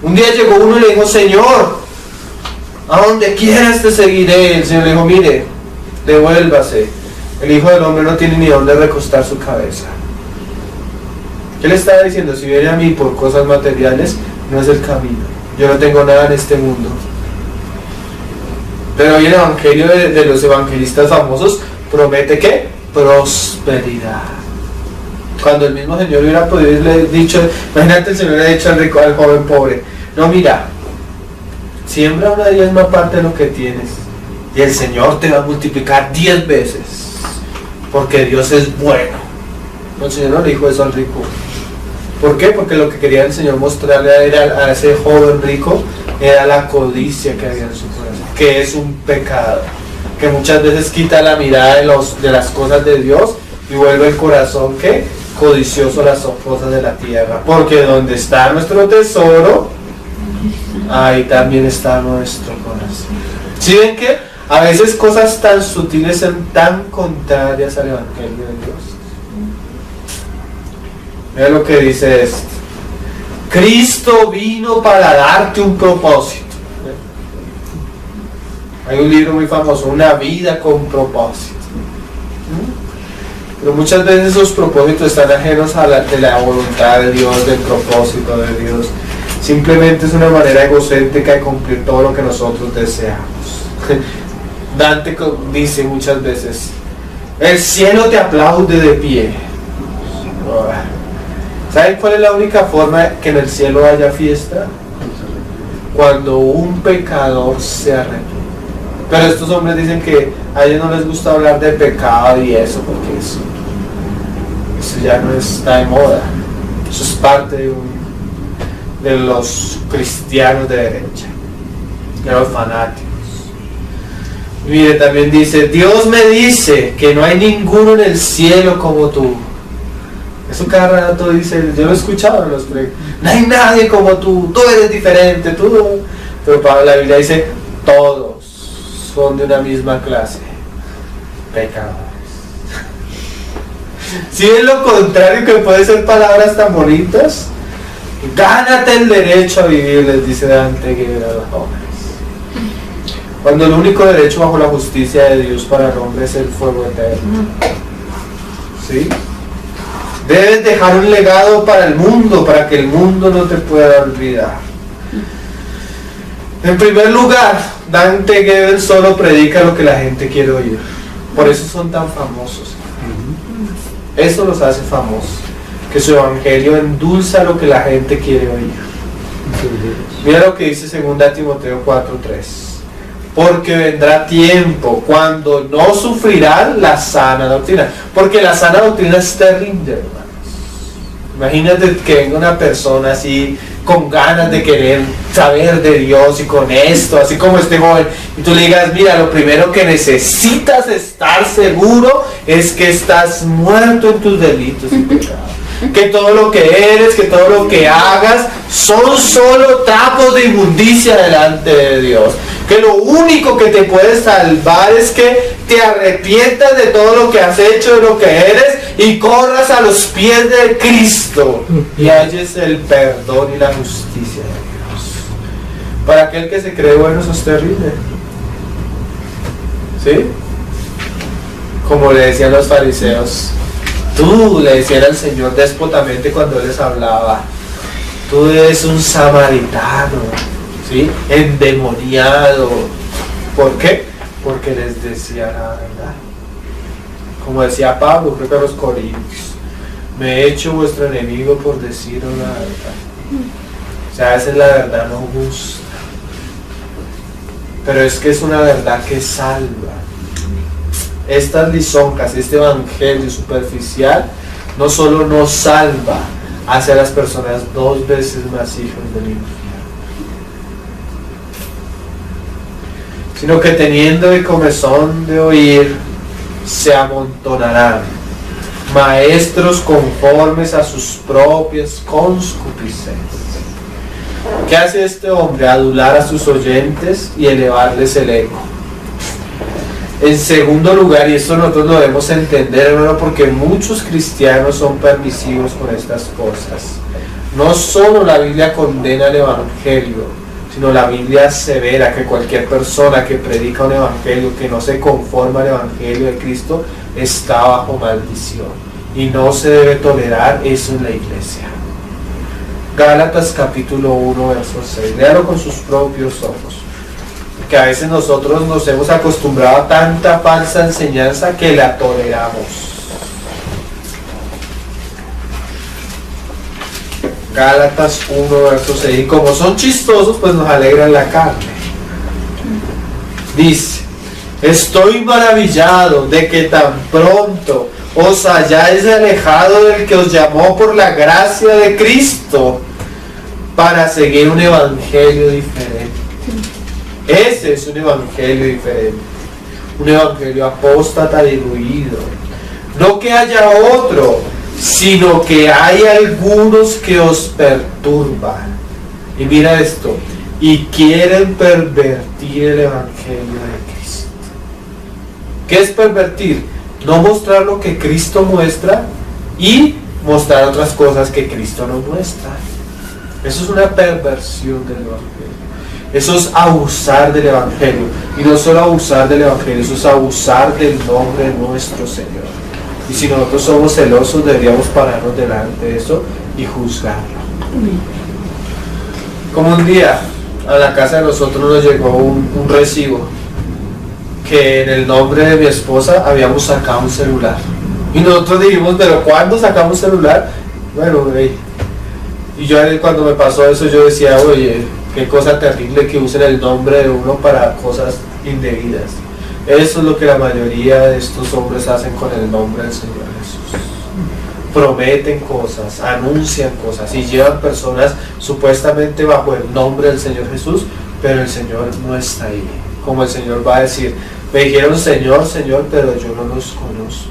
Un día llegó uno y le dijo, Señor, a donde quieras te seguiré. El Señor le dijo, mire, devuélvase. El Hijo del Hombre no tiene ni dónde recostar su cabeza. ¿Qué le estaba diciendo? Si viene a mí por cosas materiales, no es el camino. Yo no tengo nada en este mundo. Pero hoy el evangelio de los evangelistas famosos promete ¿qué? Prosperidad. Cuando el mismo Señor hubiera podido haberle dicho, imagínate, el Señor le ha dicho al joven pobre, no, mira, siembra una 10ª parte de lo que tienes y el Señor te va a multiplicar 10 veces, porque Dios es bueno. No, el Señor no le dijo eso al rico. ¿Por qué? Porque lo que quería el Señor mostrarle a ese joven rico era la codicia que había en su corazón, que es un pecado, que muchas veces quita la mirada de las cosas de Dios y vuelve el corazón ¿qué? Codicioso a las cosas de la tierra, porque donde está nuestro tesoro, ahí también está nuestro corazón. ¿Sí ven que a veces cosas tan sutiles son tan contrarias al evangelio de Dios? Mira lo que dice esto. Cristo vino para darte un propósito. Hay un libro muy famoso, Una vida con propósito. Pero muchas veces esos propósitos están ajenos a de la voluntad de Dios, del propósito de Dios. Simplemente es una manera egocéntrica de cumplir todo lo que nosotros deseamos. Dante dice muchas veces, el cielo te aplaude de pie. ¿Saben cuál es la única forma que en el cielo haya fiesta? Cuando un pecador se arrepiente. Pero estos hombres dicen que a ellos no les gusta hablar de pecado y eso, porque eso ya no está de moda. Eso es parte de los cristianos de derecha, de los fanáticos. Mire, también dice, Dios me dice que no hay ninguno en el cielo como tú. Eso cada rato dice, yo lo he escuchado en los proyectos, no hay nadie como tú eres diferente, tú. Pero para la Biblia dice, todos son de una misma clase, pecadores. Si es lo contrario, que puede ser palabras tan bonitas, Gánate el derecho a vivir, les dice Dante que a los jóvenes. Cuando el único derecho bajo la justicia de Dios para el hombre es el fuego eterno. ¿Sí? Debes dejar un legado para el mundo, para que el mundo no te pueda olvidar. En primer lugar, Dante Gebel solo predica lo que la gente quiere oír. Por eso son tan famosos. Eso los hace famosos. Que su evangelio endulza lo que la gente quiere oír. Mira lo que dice 2 Timoteo 4:3. Porque vendrá tiempo cuando no sufrirán la sana doctrina. Porque la sana doctrina es terrible, hermanos. Imagínate que venga una persona así con ganas de querer saber de Dios y con esto, así como este joven, y tú le digas, mira, lo primero que necesitas estar seguro es que estás muerto en tus delitos y pecados. Que todo lo que eres, que todo lo que hagas son solo trapos de inmundicia delante de Dios. Que lo único que te puede salvar es que te arrepientas de todo lo que has hecho, de lo que eres, y corras a los pies de Cristo y halles el perdón y la justicia de Dios. Para aquel que se cree bueno, eso es terrible. ¿Sí? Como le decían los fariseos, tú, le decían al Señor déspotamente cuando Él les hablaba, tú eres un samaritano, ¿sí? Endemoniado. ¿Por qué? Porque les decía la verdad. Como decía Pablo, creo que a los Corintios, me he hecho vuestro enemigo por deciros la verdad. O sea, esa es la verdad no justa. Pero es que es una verdad que salva. Estas lisonjas, este evangelio superficial, no solo nos salva, hace a las personas 2 veces más hijos del infierno, sino que teniendo el comezón de oír, se amontonarán maestros conformes a sus propias concupiscencias. ¿Qué hace este hombre? Adular a sus oyentes y elevarles el ego. En segundo lugar, y esto nosotros lo debemos entender, hermano, porque muchos cristianos son permisivos con estas cosas. No solo la Biblia condena el evangelio, sino la Biblia asevera que cualquier persona que predica un evangelio que no se conforma al evangelio de Cristo está bajo maldición, y no se debe tolerar eso en la iglesia. Gálatas capítulo 1 verso 6, léalo con sus propios ojos, que a veces nosotros nos hemos acostumbrado a tanta falsa enseñanza que la toleramos. Gálatas 1 verso 6, y como son chistosos, pues nos alegran la carne. Dice, estoy maravillado de que tan pronto os hayáis alejado del que os llamó por la gracia de Cristo para seguir un evangelio diferente. Ese es un evangelio diferente, un evangelio apóstata, diluido. No que haya otro, sino que hay algunos que os perturban. Y mira esto, y quieren pervertir el evangelio de Cristo. ¿Qué es pervertir? No mostrar lo que Cristo muestra y mostrar otras cosas que Cristo no muestra. Eso es una perversión del evangelio. Eso es abusar del evangelio. Y no solo abusar del evangelio, eso es abusar del nombre de nuestro Señor. Y si nosotros somos celosos, deberíamos pararnos delante de eso y juzgarlo. Como un día a la casa de nosotros nos llegó un recibo que en el nombre de mi esposa habíamos sacado un celular. Y nosotros dijimos, pero ¿cuándo sacamos celular? Bueno, y yo cuando me pasó eso, yo decía, oye, qué cosa terrible que usen el nombre de uno para cosas indebidas. Eso es lo que la mayoría de estos hombres hacen con el nombre del Señor Jesús. Prometen cosas, anuncian cosas y llevan personas supuestamente bajo el nombre del Señor Jesús, pero el Señor no está ahí. Como el Señor va a decir, me dijeron Señor, Señor, pero yo no los conozco.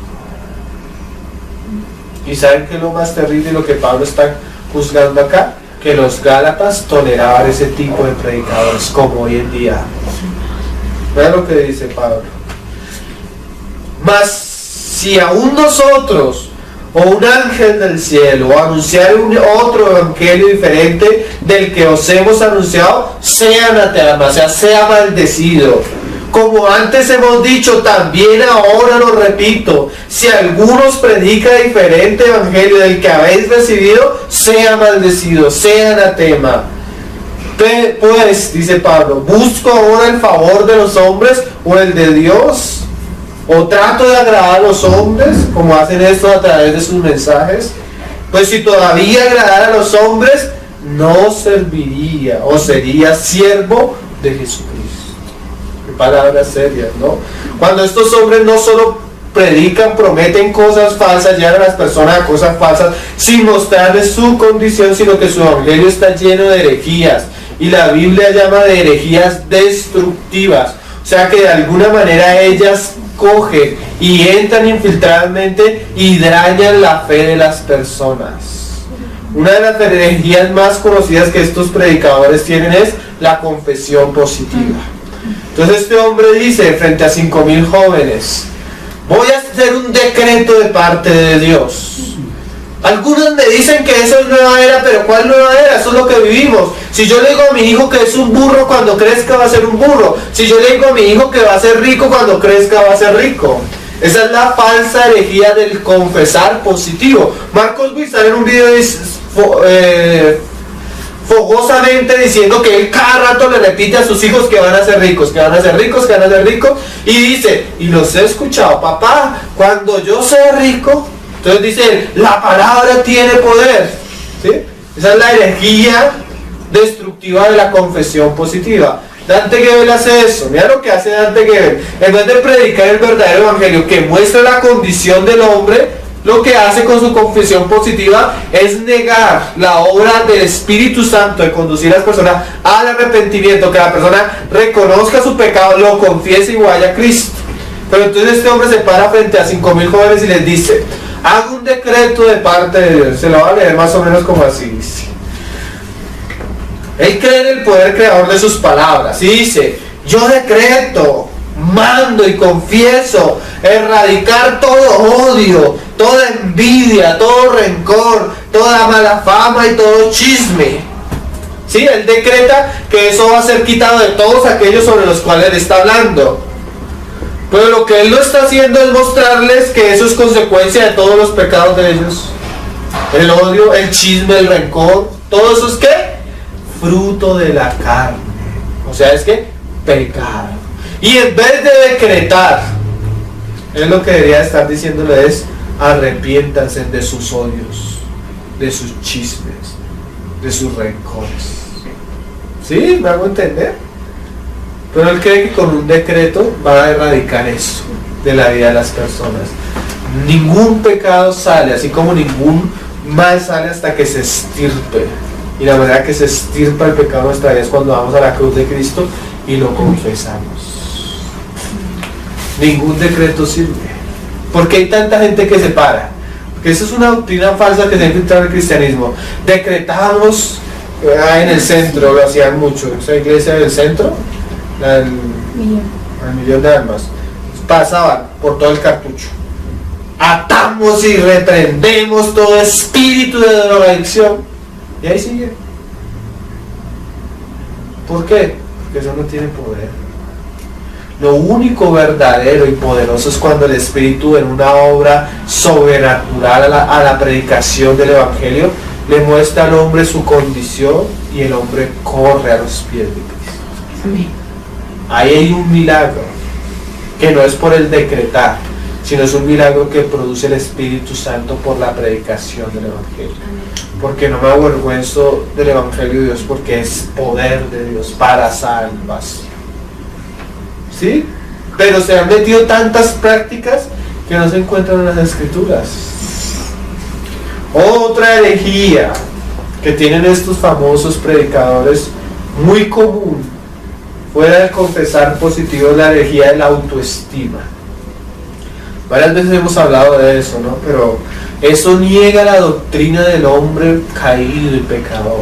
¿Y saben qué es lo más terrible y lo que Pablo está juzgando acá? Que los Gálatas toleraban ese tipo de predicadores como hoy en día. Vean lo que dice Pablo. Mas si aún nosotros o un ángel del cielo, o anunciar otro evangelio diferente del que os hemos anunciado, sea anatema, o sea, sea maldecido. Como antes hemos dicho, también ahora lo repito, si alguno os predica diferente evangelio del que habéis recibido, sea maldecido, sea anatema. Pues, dice Pablo, ¿busco ahora el favor de los hombres o el de Dios? ¿O trato de agradar a los hombres, como hacen esto a través de sus mensajes? Pues si todavía agradara a los hombres, no serviría o sería siervo de Jesucristo. Qué palabras serias, ¿no? Cuando estos hombres no solo predican, prometen cosas falsas, llevan a las personas a cosas falsas, sin mostrarles su condición, sino que su evangelio está lleno de herejías. Y la Biblia llama de herejías destructivas. O sea que de alguna manera ellas cogen y entran infiltradamente y dañan la fe de las personas. Una de las herejías más conocidas que estos predicadores tienen es la confesión positiva. Entonces este hombre dice frente a 5,000 jóvenes: voy a hacer un decreto de parte de Dios. Algunos me dicen que eso es nueva era, pero ¿cuál nueva era? Eso es lo que vivimos. Si yo le digo a mi hijo que es un burro, cuando crezca va a ser un burro. Si yo le digo a mi hijo que va a ser rico, cuando crezca va a ser rico. Esa es la falsa herejía del confesar positivo. Marcos Witt sale en un video fogosamente diciendo que él cada rato le repite a sus hijos que van a ser ricos, que van a ser ricos, que van a ser ricos. Y dice, y los he escuchado: papá, cuando yo sea rico... Entonces dice, la palabra tiene poder, ¿sí? Esa es la herejía destructiva de la confesión positiva. Dante Gebel hace eso. Mira lo que hace Dante Gebel. En vez de predicar el verdadero evangelio que muestra la condición del hombre, lo que hace con su confesión positiva es negar la obra del Espíritu Santo de conducir a las personas al arrepentimiento, que la persona reconozca su pecado, lo confiese y vaya a Cristo. Pero entonces este hombre se para frente a 5,000 jóvenes y les dice: hago un decreto de parte de Dios. Se lo va a leer más o menos como así dice. Él cree en el poder creador de sus palabras y dice: yo decreto, mando y confieso erradicar todo odio, toda envidia, todo rencor, toda mala fama y todo chisme. ¿Sí? Él decreta que eso va a ser quitado de todos aquellos sobre los cuales él está hablando. Pero lo que él no está haciendo es mostrarles que eso es consecuencia de todos los pecados de ellos. El odio, el chisme, el rencor, todo eso es ¿qué? Fruto de la carne. O sea, es que pecado. Y en vez de decretar, él lo que debería estar diciéndole es: arrepiéntanse de sus odios, de sus chismes, de sus rencores. ¿Sí? ¿Me hago entender? Pero él cree que con un decreto va a erradicar eso de la vida de las personas. Ningún pecado sale, así como ningún mal sale hasta que se estirpe. Y la manera que se estirpa el pecado en nuestra vida es cuando vamos a la cruz de Cristo y lo confesamos. Ningún decreto sirve. ¿Por qué hay tanta gente que se para? Porque esa es una doctrina falsa que se ha infiltrado en el cristianismo. Decretamos en el centro, lo hacían mucho. Esa iglesia del centro, al millón de almas, pasaban por todo el cartucho. Atamos y reprendemos todo espíritu de drogadicción. Y ahí sigue. ¿Por qué? Porque eso no tiene poder. Lo único verdadero y poderoso es cuando el Espíritu, en una obra sobrenatural a la predicación del Evangelio, le muestra al hombre su condición y el hombre corre a los pies de Cristo. Amén. Ahí hay un milagro que no es por el decretar, sino es un milagro que produce el Espíritu Santo por la predicación del Evangelio. Porque no me avergüenzo del Evangelio de Dios, porque es poder de Dios para salvación. ¿Sí? Pero se han metido tantas prácticas que no se encuentran en las Escrituras. Otra herejía que tienen estos famosos predicadores, muy común, fuera de confesar positivo, es la herejía de la autoestima. Varias veces hemos hablado de eso, ¿no? Pero eso niega la doctrina del hombre caído y pecador.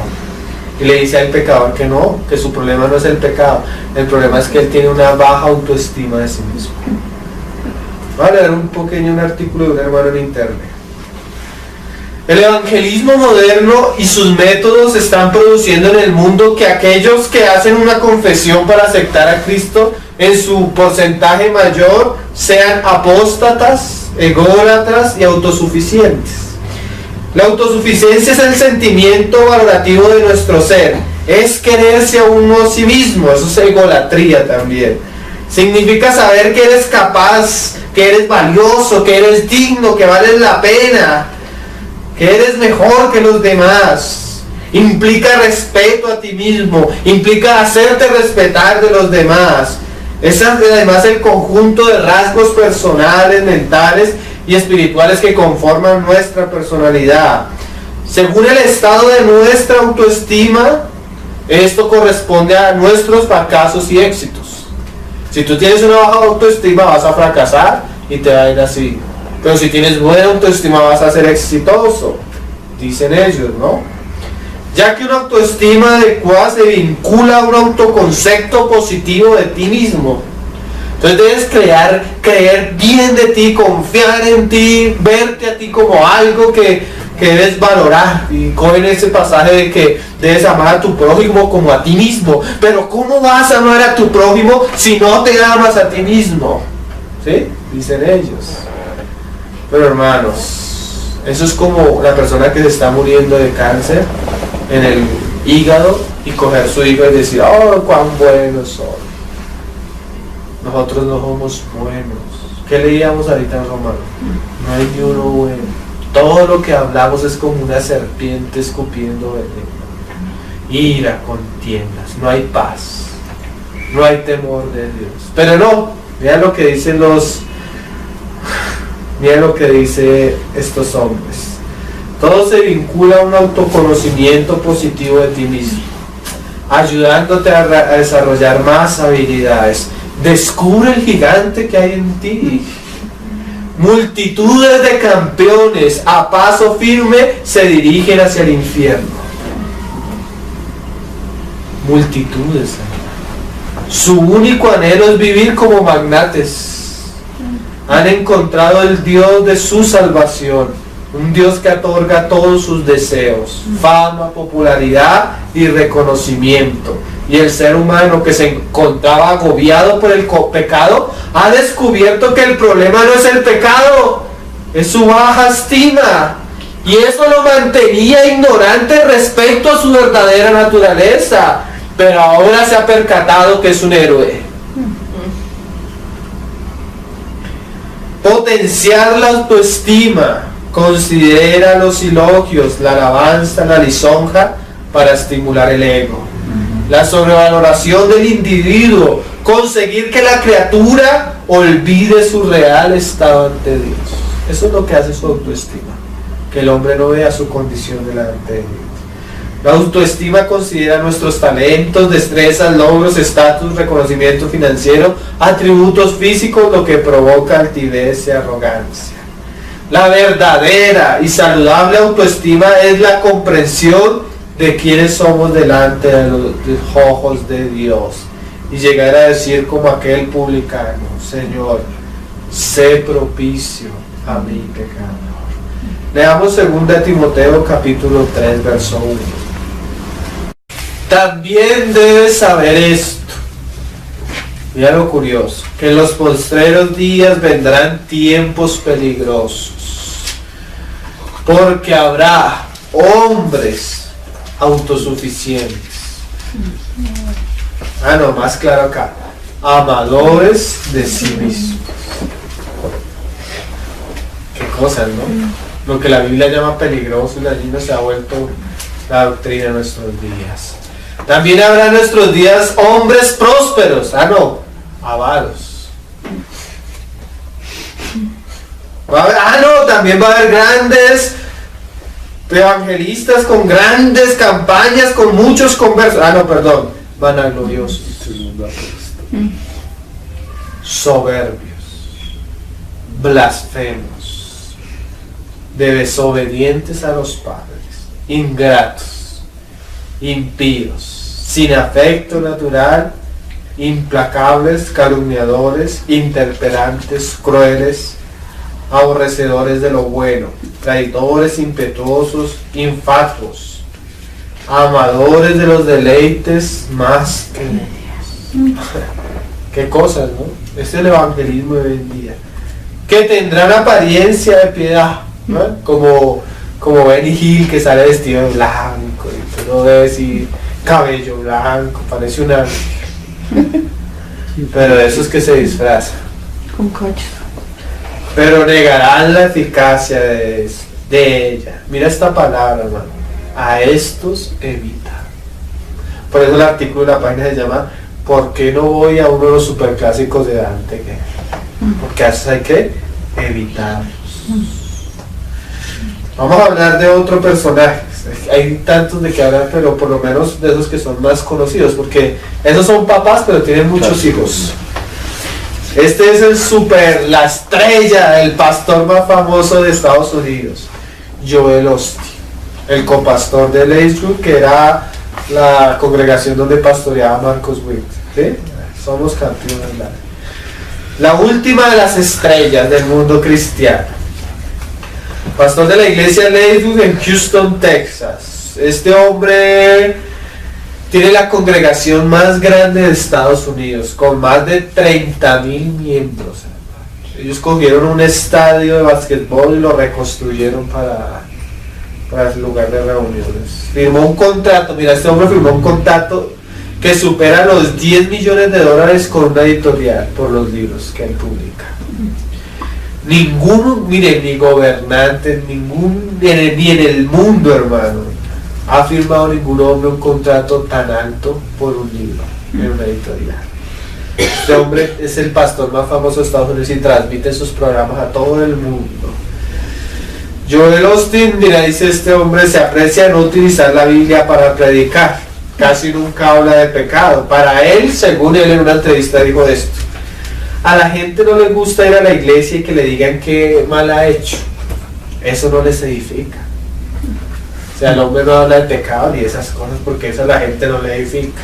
Y le dice al pecador que no, que su problema no es el pecado, el problema es que él tiene una baja autoestima de sí mismo. Voy a leer un artículo de un hermano en internet. El evangelismo moderno y sus métodos están produciendo en el mundo que aquellos que hacen una confesión para aceptar a Cristo en su porcentaje mayor sean apóstatas, ególatras y autosuficientes. La autosuficiencia es el sentimiento valorativo de nuestro ser, es quererse a uno a sí mismo, eso es egolatría también. Significa saber que eres capaz, que eres valioso, que eres digno, que vales la pena, que eres mejor que los demás. Implica respeto a ti mismo, implica hacerte respetar de los demás. Es además el conjunto de rasgos personales, mentales y espirituales que conforman nuestra personalidad. Según el estado de nuestra autoestima, esto corresponde a nuestros fracasos y éxitos. Si tú tienes una baja autoestima, vas a fracasar y te va a ir así. Pero si tienes buena autoestima, vas a ser exitoso, dicen ellos, ¿no? Ya que una autoestima adecuada se vincula a un autoconcepto positivo de ti mismo. Entonces debes creer bien de ti, confiar en ti, verte a ti como algo que debes valorar. Y cogen ese pasaje de que debes amar a tu prójimo como a ti mismo. Pero ¿cómo vas a amar a tu prójimo si no te amas a ti mismo? ¿Sí? Dicen ellos. Pero hermanos, eso es como la persona que se está muriendo de cáncer en el hígado y coger su hígado y decir, oh, cuán bueno soy. Nosotros no somos buenos. ¿Qué leíamos ahorita en Romanos? No hay ni uno bueno. Todo lo que hablamos es como una serpiente escupiendo veneno. Ira, contiendas, no hay paz, no hay temor de Dios. Pero no, mira lo que dicen mira lo que dice estos hombres. Todo se vincula a un autoconocimiento positivo de ti mismo, ayudándote a desarrollar más habilidades. Descubre el gigante que hay en ti. Multitudes de campeones a paso firme se dirigen hacia el infierno. Multitudes. Su único anhelo es vivir como magnates. Han encontrado el Dios de su salvación, un Dios que otorga todos sus deseos, fama, popularidad y reconocimiento. Y el ser humano que se encontraba agobiado por el pecado ha descubierto que el problema no es el pecado, es su baja estima. Y eso lo mantenía ignorante respecto a su verdadera naturaleza. Pero ahora se ha percatado que es un héroe. Potenciar la autoestima. Considera los elogios, la alabanza, la lisonja para estimular el ego. La sobrevaloración del individuo, conseguir que la criatura olvide su real estado ante Dios. Eso es lo que hace su autoestima, que el hombre no vea su condición delante de Dios. La autoestima considera nuestros talentos, destrezas, logros, estatus, reconocimiento financiero, atributos físicos, lo que provoca altivez y arrogancia. La verdadera y saludable autoestima es la comprensión de quiénes somos delante de los ojos de Dios y llegar a decir como aquel publicano, Señor, sé propicio a mi pecador. Leamos 2 Timoteo capítulo 3 verso 1. También debes saber esto. Mira lo curioso, que en los postreros días vendrán tiempos peligrosos, porque habrá hombres autosuficientes. No, más claro acá. Amadores de sí mismos. Qué cosas, ¿no? Lo que la Biblia llama peligroso y la Biblia se ha vuelto la doctrina de nuestros días. También habrá en nuestros días hombres prósperos. Avaros. También va a haber grandes evangelistas con grandes campañas, con muchos conversos. Vanagloriosos. Soberbios. Blasfemos. Desobedientes a los padres. Ingratos. Impíos. Sin afecto natural. Implacables, calumniadores, interpelantes, crueles, aborrecedores de lo bueno, traidores, impetuosos, infatuos, amadores de los deleites más que... Qué cosas, ¿no? Este es el evangelismo de hoy en día. Que tendrán apariencia de piedad, ¿no? Como Benny Hill, que sale vestido de blanco, y tú lo ves y cabello blanco, parece un ángel. Pero esos que se disfrazan. Con coches. Pero negarán la eficacia de ella. Mira esta palabra, hermano. A estos evita. Por eso el artículo de la página se llama ¿por qué no voy a uno de los superclásicos de Dante? Porque a esos hay que evitarlos. Vamos a hablar de otro personaje. Hay tantos de que hablar, pero por lo menos de esos que son más conocidos, porque esos son papás, pero tienen muchos hijos. Este es la estrella, el pastor más famoso de Estados Unidos, Joel Osteen, el copastor de Lakewood, que era la congregación donde pastoreaba Marcos Witt. ¿Sí? Somos campeones. La última de las estrellas del mundo cristiano. Pastor de la iglesia Lakewood en Houston, Texas. Este hombre tiene la congregación más grande de Estados Unidos, con más de 30,000 miembros. Ellos cogieron un estadio de basquetbol y lo reconstruyeron para el lugar de reuniones. Firmó un contrato, mira, este hombre firmó un contrato que supera los $10 millones con una editorial por los libros que él publica. Ninguno, miren, ni gobernante, ni en el mundo, hermano, ha firmado ningún hombre un contrato tan alto por un libro en una editorial. Este hombre es el pastor más famoso de Estados Unidos y transmite sus programas a todo el mundo. Joel Osteen, mira, dice este hombre, se aprecia no utilizar la Biblia para predicar, casi nunca habla de pecado. Para él, según él en una entrevista dijo esto: a la gente no le gusta ir a la iglesia y que le digan qué mal ha hecho, eso no les edifica. O sea, el hombre no habla de pecado ni esas cosas porque eso a la gente no le edifica.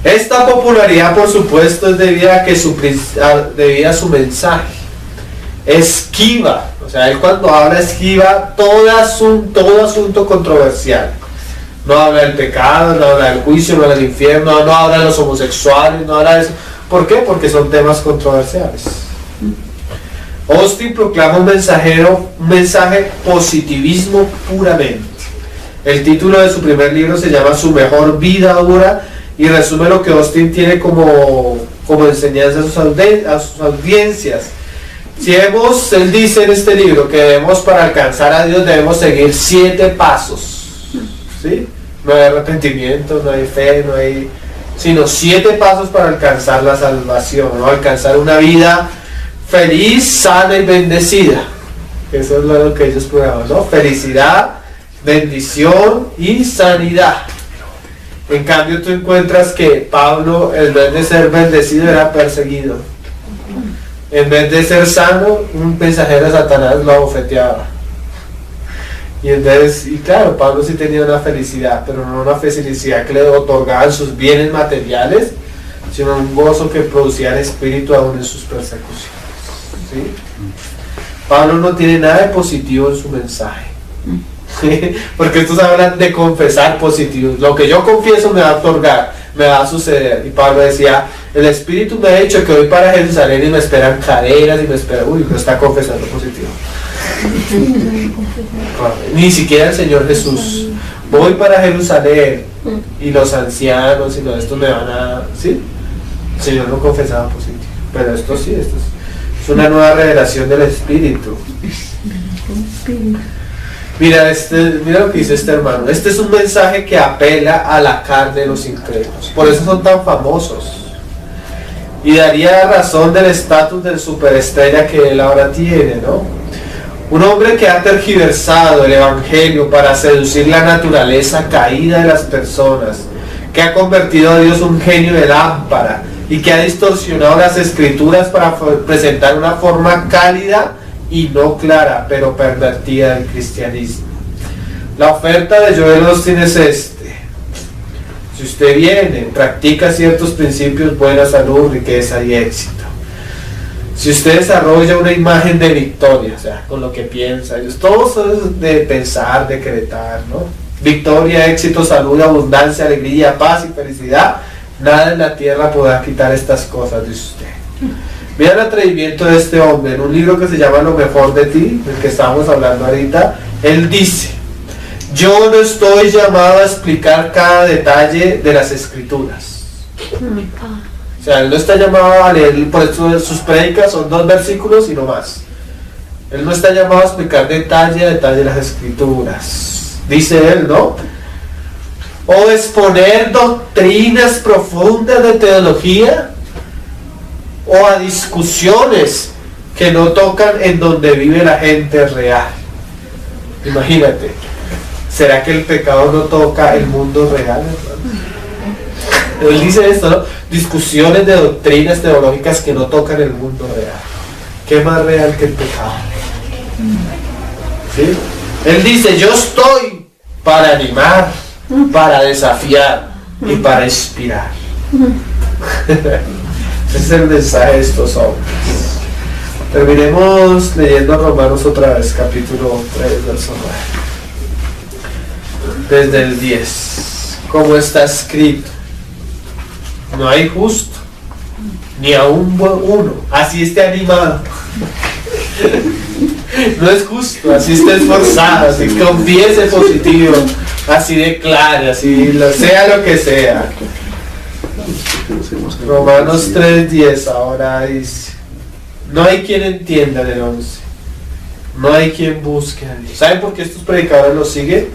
Esta popularidad, por supuesto, es debida a su mensaje. Esquiva, o sea, él cuando habla esquiva todo asunto controversial. No habla del pecado, no habla del juicio, no habla del infierno, no habla de los homosexuales, no habla de eso. ¿Por qué? Porque son temas controversiales. Osteen proclama un mensaje positivismo puramente. El título de su primer libro se llama Su mejor vida dura y resume lo que Osteen tiene como enseñanza a sus audiencias. Él dice en este libro que para alcanzar a Dios debemos seguir 7 pasos. ¿Sí? No hay arrepentimiento, no hay fe, sino 7 pasos para alcanzar la salvación, ¿no? Alcanzar una vida feliz, sana y bendecida. Eso es lo que ellos prueban, ¿no? Felicidad, bendición y sanidad. En cambio tú encuentras que Pablo, en vez de ser bendecido, era perseguido. En vez de ser sano, un mensajero de Satanás lo abofeteaba. Y claro, Pablo sí tenía una felicidad, pero no una felicidad que le otorgaban sus bienes materiales, sino un gozo que producía el espíritu aún en sus persecuciones. ¿Sí? Pablo no tiene nada de positivo en su mensaje. Porque estos hablan de confesar positivos. Lo que yo confieso me va a otorgar, me va a suceder. Y Pablo decía, el Espíritu me ha dicho que voy para Jerusalén y me esperan cadenas y me espera, no está confesando positivo. Ni siquiera el Señor Jesús. Voy para Jerusalén y los ancianos y los estos me van a... ¿Sí? El Señor no confesaba positivo. Pero esto sí, esto es una nueva revelación del Espíritu. Mira lo que dice este hermano. Este es un mensaje que apela a la carne de los incrédulos. Por eso son tan famosos. Y daría razón del estatus del superestrella que él ahora tiene, ¿no? Un hombre que ha tergiversado el evangelio para seducir la naturaleza caída de las personas, que ha convertido a Dios un genio de lámpara y que ha distorsionado las escrituras para presentar una forma cálida y no clara, pero pervertida del cristianismo. La oferta de Joel Osteen es si usted viene, practica ciertos principios, buena salud, riqueza y éxito. Si usted desarrolla una imagen de victoria, o sea, con lo que piensa, todo eso es de pensar, decretar, ¿no? Victoria, éxito, salud, abundancia, alegría, paz y felicidad. Nada en la tierra podrá quitar estas cosas de usted. Mira el atrevimiento de este hombre en un libro que se llama Lo mejor de ti, del que estamos hablando ahorita. Él dice: yo no estoy llamado a explicar cada detalle de las escrituras. O sea, él no está llamado a leer, por eso sus prédicas son 2 versículos y no más. Él no está llamado a explicar detalle a detalle de las escrituras. Dice él, ¿no? O exponer doctrinas profundas de teología, o a discusiones que no tocan en donde vive la gente real. Imagínate, ¿será que el pecado no toca el mundo real, hermano? Él dice esto, ¿no? Discusiones de doctrinas teológicas que no tocan el mundo real. ¿Qué más real que el pecado? ¿Sí? Él dice: yo estoy para animar, para desafiar y para inspirar. Ese es el mensaje de estos hombres. Terminemos leyendo Romanos otra vez, capítulo 3, verso 9. Desde el 10. Como está escrito: no hay justo, ni aún uno, así esté animado. No es justo, así esté esforzado, así confiese positivo, así declare, así sea lo que sea. Romanos 3:10 ahora dice: no hay quien entienda, en el 11, no hay quien busque a Dios. ¿Saben por qué estos predicadores los siguen?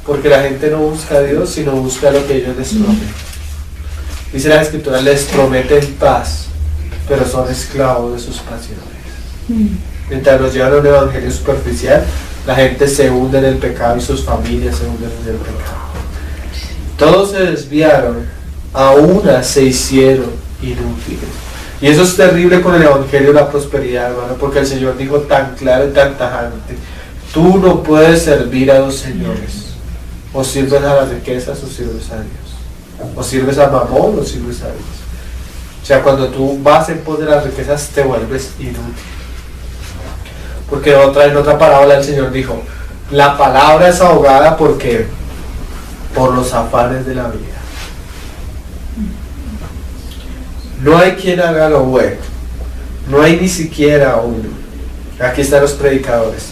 Porque la gente no busca a Dios, sino busca lo que ellos les prometen. Dice la Escritura: les prometen paz, pero son esclavos de sus pasiones. Mientras los llevan a un evangelio superficial, la gente se hunde en el pecado y sus familias se hunden en el pecado. Todos se desviaron, a una se hicieron inútiles. Y eso es terrible con el evangelio de la prosperidad, hermano, porque el Señor dijo tan claro y tan tajante: tú no puedes servir a 2 señores. O sirves a las riquezas o sirves a Dios. O sirves a Mamón o sirves a Dios. O sea, cuando tú vas en pos de las riquezas te vuelves inútil. Porque en otra parábola el Señor dijo: la palabra es ahogada porque por los afanes de la vida. No hay quien haga lo bueno, no hay ni siquiera uno. Aquí están los predicadores: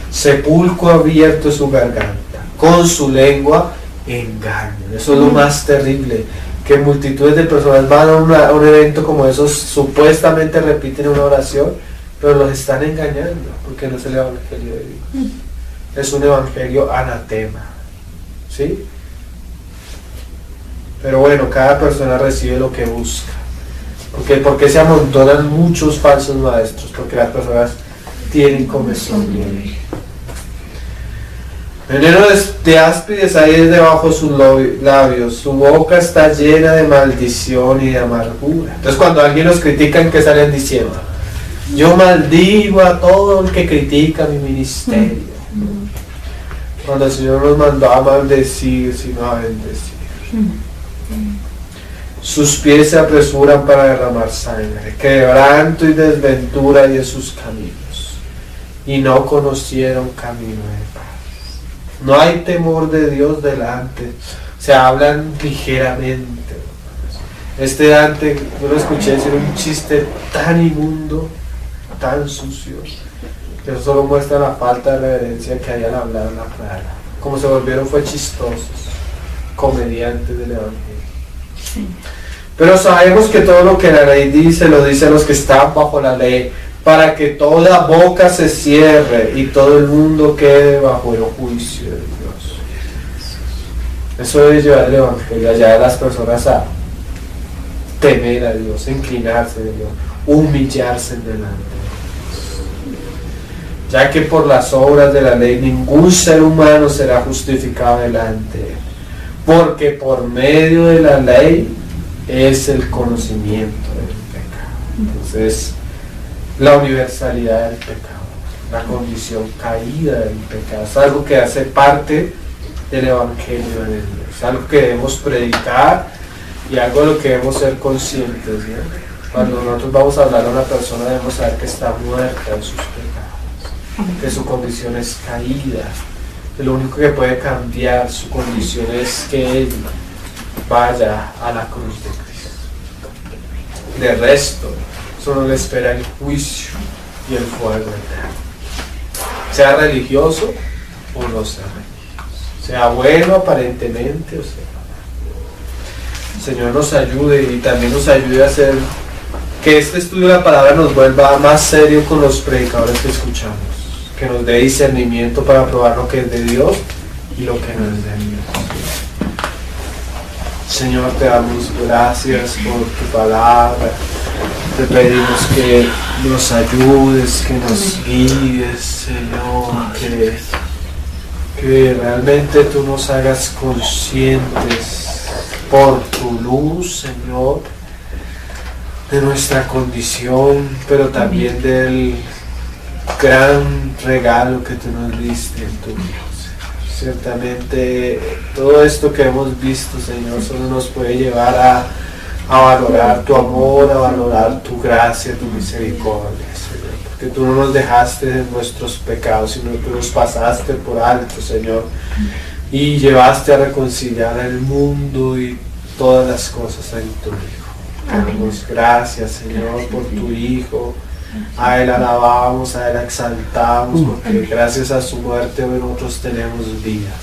sepulcro abierto es su garganta, con su lengua engaño. Eso es lo más terrible, que multitudes de personas van a un evento como esos, supuestamente repiten una oración, pero los están engañando, porque no es el evangelio de Dios. Es un evangelio anatema, ¿sí? Pero bueno, cada persona recibe lo que busca. Porque se amontonan muchos falsos maestros, porque las personas tienen comezón de él. Veneno de áspides hay debajo de sus labios, su boca está llena de maldición y de amargura. Entonces, cuando alguien los critica, ¿qué salen diciendo? Yo maldigo a todo el que critica mi ministerio. Cuando el Señor nos mandó a maldecir, sino a bendecir. Sus pies se apresuran para derramar sangre, quebranto y desventura hay en sus caminos, y no conocieron camino de paz. No hay temor de Dios delante, se hablan ligeramente. Este Dante, yo lo escuché decir un chiste tan inmundo, tan sucio, que eso solo muestra la falta de reverencia que hay al hablar la palabra. Como se volvieron fue chistosos, comediantes del evangelio. Sí. Pero sabemos que todo lo que la ley dice, lo dice a los que están bajo la ley, para que toda boca se cierre y todo el mundo quede bajo el juicio de Dios. Eso es llevar el evangelio, allá de las personas a temer a Dios, inclinarse de Dios, humillarse delante de Dios. Ya que por las obras de la ley ningún ser humano será justificado delante de él, porque por medio de la ley es el conocimiento del pecado. Entonces, la universalidad del pecado, la condición caída del pecado, es algo que hace parte del evangelio de Dios, es algo que debemos predicar y algo de lo que debemos ser conscientes, ¿no? Cuando nosotros vamos a hablar a una persona debemos saber que está muerta en sus pecados, que su condición es caída, que lo único que puede cambiar su condición es que él vaya a la cruz de Cristo. De resto, solo le espera el juicio y el fuego eterno. Sea religioso o no sea religioso, sea bueno aparentemente o sea malo. Señor nos ayude y también nos ayude a hacer que este estudio de la palabra nos vuelva más serio con los predicadores que escuchamos, que nos dé discernimiento para probar lo que es de Dios y lo que no es de Dios. Señor, te damos gracias por tu palabra. Te pedimos que nos ayudes, que nos guíes, Señor, que realmente tú nos hagas conscientes por tu luz, Señor, de nuestra condición, pero también del gran regalo que tú nos diste en tu vida. Ciertamente todo esto que hemos visto, Señor, solo nos puede llevar a valorar tu amor, a valorar tu gracia, tu misericordia, Señor, porque tú no nos dejaste en nuestros pecados, sino que los pasaste por alto, Señor, y llevaste a reconciliar el mundo y todas las cosas en tu Hijo. Damos gracias, Señor, por tu Hijo. A Él alabamos, a Él exaltamos, porque gracias a su muerte hoy nosotros tenemos vidas.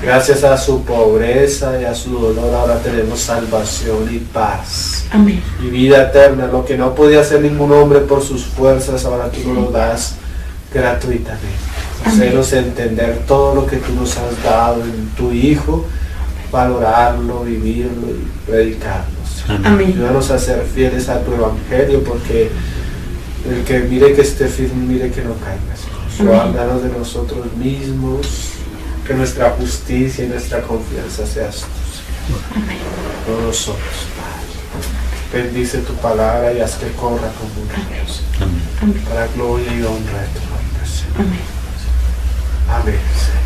Gracias a su pobreza y a su dolor ahora tenemos salvación y paz. Amén. Y vida eterna. Lo que no podía hacer ningún hombre por sus fuerzas, ahora tú nos lo das gratuitamente. Hacernos entender todo lo que tú nos has dado en tu Hijo, valorarlo, vivirlo y predicarlo. Amén. Ayúdanos a ser fieles a tu evangelio, porque el que mire que esté firme, mire que no caiga. Guárdanos de nosotros mismos, que nuestra justicia y nuestra confianza seas tú, no nosotros, Padre. Bendice tu palabra y haz que corra como un río, para gloria y honra de tu nombre, Señor. Amén, Señor.